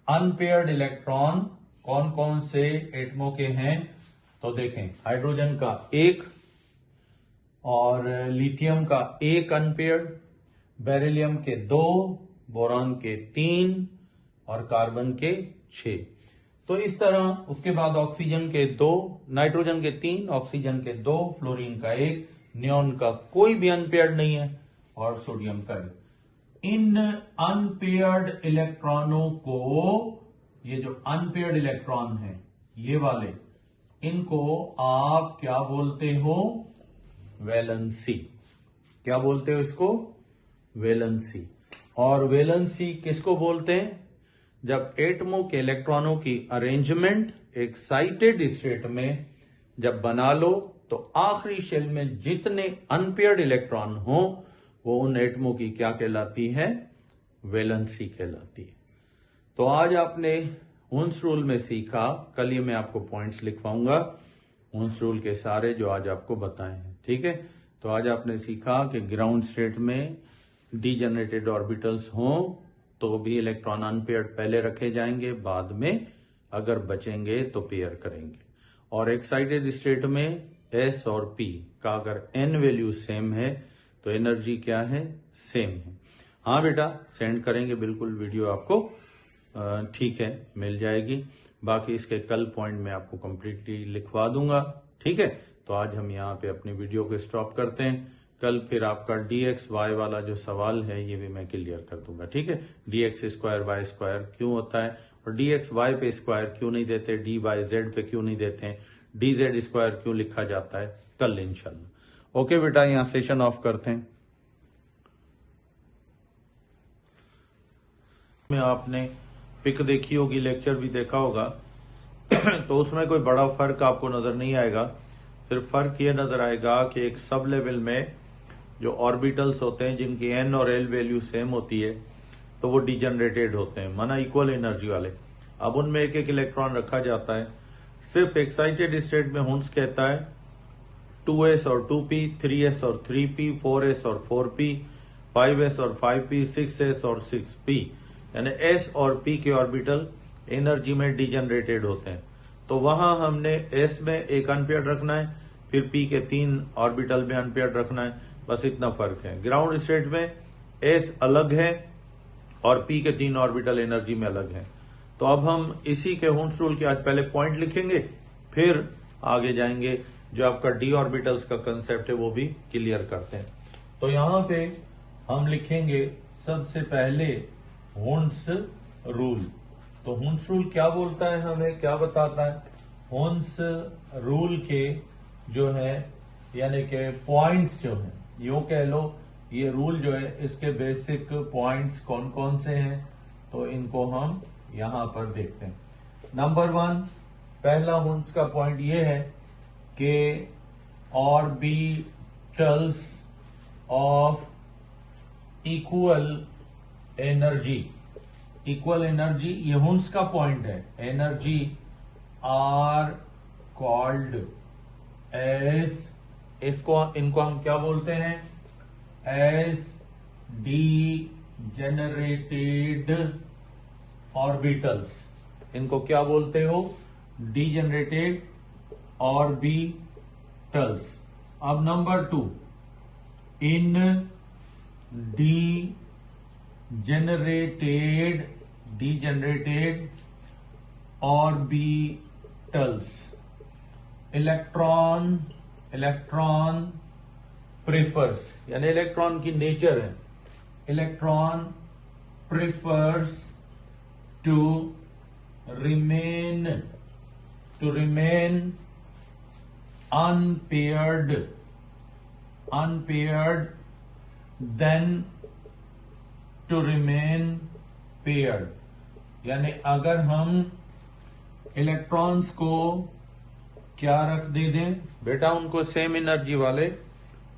A: अनपेयर्ड इलेक्ट्रॉन कौन कौन से एटमों के हैं? तो देखें, हाइड्रोजन का 1 और लिथियम का 1 अनपेयर्ड, बेरिलियम के 2, बोरॉन के 3 और कार्बन के 6। तो इस तरह उसके बाद ऑक्सीजन के 2, नाइट्रोजन के 3, ऑक्सीजन के 2, फ्लोरीन का 1, नियॉन का कोई भी अनपेयर्ड नहीं है और सोडियम का 1। इन अनपेयर्ड इलेक्ट्रॉनों को, ये जो अनपेयर्ड इलेक्ट्रॉन है ये वाले, इनको आप क्या बोलते हो? वैलेंसी। क्या बोलते हो इसको? वैलेंसी। और वैलेंसी किसको बोलते हैं? जब एटमों के इलेक्ट्रॉनों की अरेंजमेंट एक्साइटेड स्टेट में जब बना लो तो आखिरी शेल में जितने अनपेयर्ड इलेक्ट्रॉन हो वो उन एटमों की क्या कहलाती है? वैलेंसी कहलाती है। तो आज आपने हुन्स रूल में सीखा, कल ये मैं आपको पॉइंट्स लिखवाऊंगा हुन्स रूल के सारे जो आज आपको बताए हैं, ठीक है। तो आज आपने सीखा कि ग्राउंड स्टेट में डीजेनरेटेड ऑर्बिटल्स हों तो भी इलेक्ट्रॉन अनपेयर्ड पहले रखे जाएंगे, बाद में अगर बचेंगे तो पेयर करेंगे। और एक्साइटेड स्टेट में S और P का अगर N वैल्यू सेम है तो एनर्जी क्या है? सेम है। हाँ बेटा, सेंड करेंगे बिल्कुल, वीडियो आपको ठीक है मिल जाएगी। बाकी इसके कल पॉइंट में आपको कंप्लीटली लिखवा दूंगा, ठीक है। तो आज हम यहाँ पे अपनी वीडियो को स्टॉप करते हैं। कल फिर आपका dx/y वाला जो सवाल है ये भी मैं क्लियर कर दूंगा, ठीक है। dx² y² क्यों होता है और dx y पे स्क्वायर क्यों नहीं देते, dy z पे क्यों नहीं देते हैं, dz² क्यों लिखा जाता है, कल इंशाल्लाह। ओके बेटा, यहाँ सेशन ऑफ करते हैं। में आपने पिक देखी होगी, लेक्चर भी देखा होगा तो उसमें कोई बड़ा फर्क आपको नजर नहीं आएगा। सिर्फ फर्क ये नजर आएगा कि एक सब लेवल में जो ऑर्बिटल्स होते हैं जिनकी n और l वैल्यू सेम होती है तो वो डीजनरेटेड होते हैं, माना इक्वल एनर्जी वाले। अब उनमें एक एक इलेक्ट्रॉन रखा जाता है। सिर्फ एक्साइटेड स्टेट में हुन्स कहता है 2s और 2p, 3s और 3p, 4s और 4p, 5s और 5p, 6s और 6p, यानी s और p के ऑर्बिटल एनर्जी में डीजनरेटेड होते हैं। तो वहां हमने s में एक अनपेयर्ड रखना है, फिर p के 3 ऑर्बिटल में अनपेयर्ड रखना है, बस इतना फर्क है। ग्राउंड स्टेट में s अलग है और p के 3 ऑर्बिटल एनर्जी में अलग है। तो अब हम इसी के हुन्स रूल के आज पहले पॉइंट लिखेंगे, फिर आगे जाएंगे जो आपका डी ऑर्बिटल्स का कंसेप्ट है वो भी क्लियर करते हैं। तो यहां पे हम लिखेंगे सबसे पहले हुंड्स रूल। तो हुंड्स रूल क्या बोलता है, हमें क्या बताता है? हुंड्स रूल के जो है यानी कि पॉइंट्स जो है, यूं कह लो ये रूल जो है इसके बेसिक पॉइंट्स कौन कौन से हैं, तो इनको हम यहां पर देखते हैं। नंबर 1, पहला हुंड्स का पॉइंट ये है कि orbitals of equal energy, equal energy ये हुंड्स का पॉइंट है, एनर्जी आर कॉल्ड एज, इनको हम क्या बोलते हैं? As degenerated orbitals. इनको क्या बोलते हो? Degenerated orbitals. अब number 2, in degenerated orbitals electron prefers, यानी इलेक्ट्रॉन की नेचर है, electron prefers to remain unpaired than to remain paired। यानी अगर हम इलेक्ट्रॉन्स को क्या रख दे दें बेटा, उनको सेम एनर्जी वाले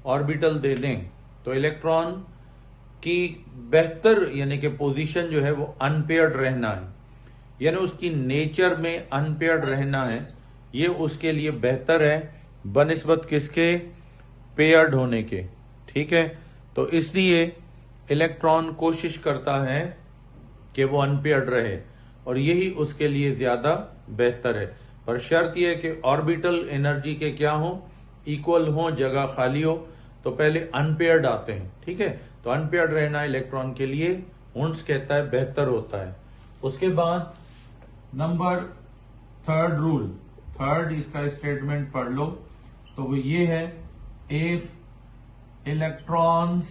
A: ऑर्बिटल दे दें, तो इलेक्ट्रॉन की बेहतर यानी कि पोजीशन जो है वो अनपेयर्ड रहना है, यानी उसकी नेचर में अनपेयर्ड रहना है, ये उसके लिए बेहतर है बनिस्बत किसके? पेयर्ड होने के। ठीक है, तो इसलिए इलेक्ट्रॉन कोशिश करता है कि वो अनपेयर्ड रहे और यही उसके लिए ज्यादा बेहतर है, पर शर्त यह है कि ऑर्बिटल एनर्जी के क्या हो? इक्वल हो, जगह खाली हो। तो पहले अनपेयर्ड आते हैं, ठीक है, तो अनपेयर्ड रहना इलेक्ट्रॉन के लिए हुंड्स कहता है बेहतर होता है। उसके बाद नंबर 3 रूल, 3 इसका स्टेटमेंट पढ़ लो, तो वो ये है, इफ इलेक्ट्रॉन्स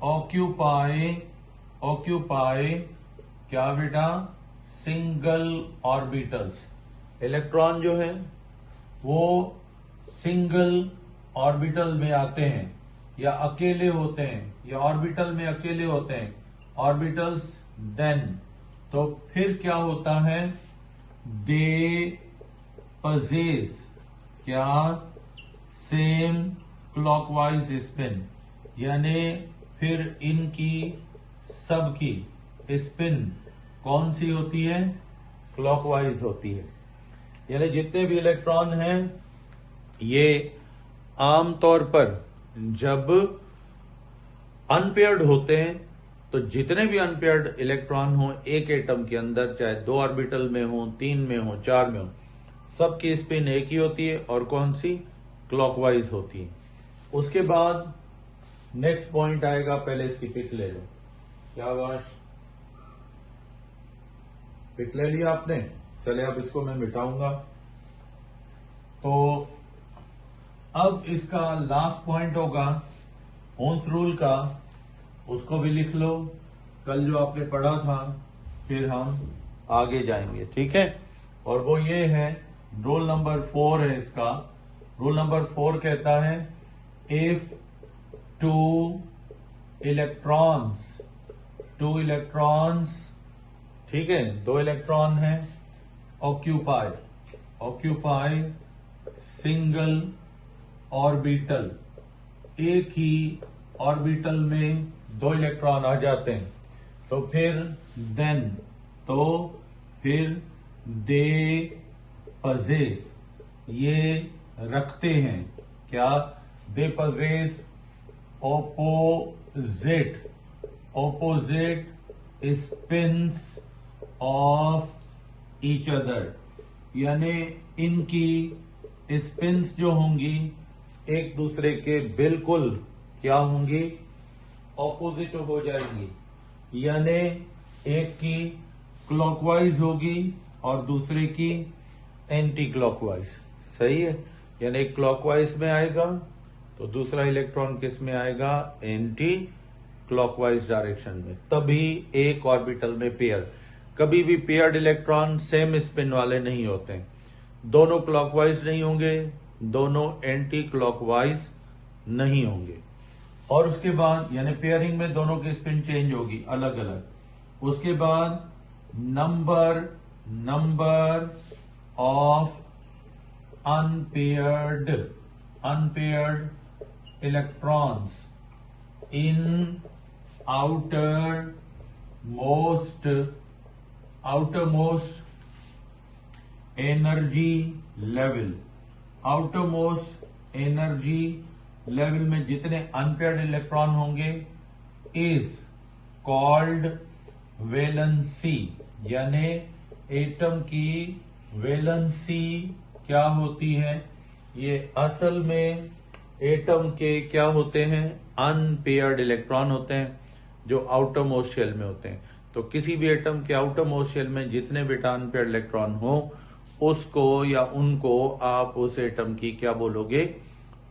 A: ऑक्यूपाई क्या बेटा? Single orbitals. इलेक्ट्रॉन जो है वो सिंगल ऑर्बिटल में आते हैं या अकेले होते हैं या ऑर्बिटल में अकेले होते हैं, ऑर्बिटल्स, देन तो फिर क्या होता है? दे पजेस क्या? सेम क्लॉकवाइज स्पिन, यानी फिर इनकी सबकी स्पिन कौन सी होती है? क्लॉकवाइज होती है। यानी जितने भी इलेक्ट्रॉन हैं ये आमतौर पर जब अनपेयर्ड होते हैं तो जितने भी अनपेयर्ड इलेक्ट्रॉन हो एक एटम के अंदर, चाहे 2 ऑर्बिटल में हो, 3 में हो, 4 में हो, सबकी स्पिन एक ही होती है और कौन सी? क्लॉकवाइज होती है। उसके बाद नेक्स्ट पॉइंट आएगा, पहले इसकी पिक ले लो। क्या बात, पिक ले लिया आपने? चले अब इसको मैं मिटाऊंगा। तो अब इसका लास्ट पॉइंट होगा हुंड्स रूल का, उसको भी लिख लो, कल जो आपने पढ़ा था, फिर हम आगे जाएंगे, ठीक है। और वो ये है, रूल नंबर 4 है इसका। रूल नंबर 4 कहता है, इफ 2 इलेक्ट्रॉन्स, ठीक है, 2 इलेक्ट्रॉन है, ऑक्यूपाई सिंगल ऑर्बिटल, एक ही ऑर्बिटल में 2 इलेक्ट्रॉन आ जाते हैं, तो फिर देन, तो फिर दे पजेस, ये रखते हैं क्या? They possess opposite spins of each other, यानी इनकी स्पिन्स जो होंगी एक दूसरे के बिल्कुल क्या होंगी? ऑपोजिट हो जाएंगी, यानी एक की क्लॉकवाइज होगी और दूसरे की एंटी क्लॉकवाइज। सही है, यानी एक क्लॉकवाइज में आएगा तो दूसरा इलेक्ट्रॉन किस में आएगा, एंटी क्लॉकवाइज डायरेक्शन में। तभी एक ऑर्बिटल में पेयर, कभी भी पेयर्ड इलेक्ट्रॉन सेम स्पिन वाले नहीं होते हैं, दोनों क्लॉकवाइज नहीं होंगे, दोनों एंटी क्लॉकवाइज नहीं होंगे। और उसके बाद यानी पेयरिंग में दोनों की स्पिन चेंज होगी अलग अलग। उसके बाद number of unpaired electrons in outermost energy level में जितने अनपेयर्ड इलेक्ट्रॉन होंगे इज कॉल्ड वैलेंसी। यानी एटम की वैलेंसी क्या होती है, ये असल में एटम के क्या होते हैं, अनपेयर्ड इलेक्ट्रॉन होते हैं जो आउटर मोस्ट शेल में होते हैं। तो किसी भी एटम के आउटर मोस्ट शेल में जितने बेटा अनपेयर्ड इलेक्ट्रॉन हो उसको या उनको आप उस एटम की क्या बोलोगे,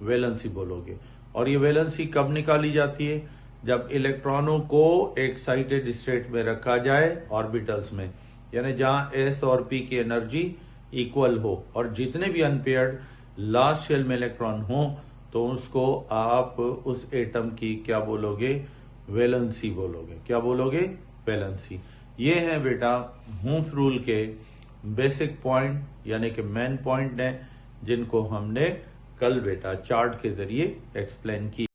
A: वैलेंसी बोलोगे। और ये वैलेंसी कब निकाली जाती है, जब इलेक्ट्रॉनों को एक्साइटेड स्टेट में रखा जाए ऑर्बिटल्स में, यानी जहां एस और पी की एनर्जी इक्वल हो और जितने भी अनपेयर्ड लास्ट शेल में इलेक्ट्रॉन हो तो उसको आप उस एटम की क्या बोलोगे, वैलेंसी बोलोगे। क्या बोलोगे, वैलेंसी। ये है बेटा हूफ रूल के बेसिक पॉइंट यानी कि मेन पॉइंट है जिनको हमने कल बेटा चार्ट के जरिए एक्सप्लेन किया।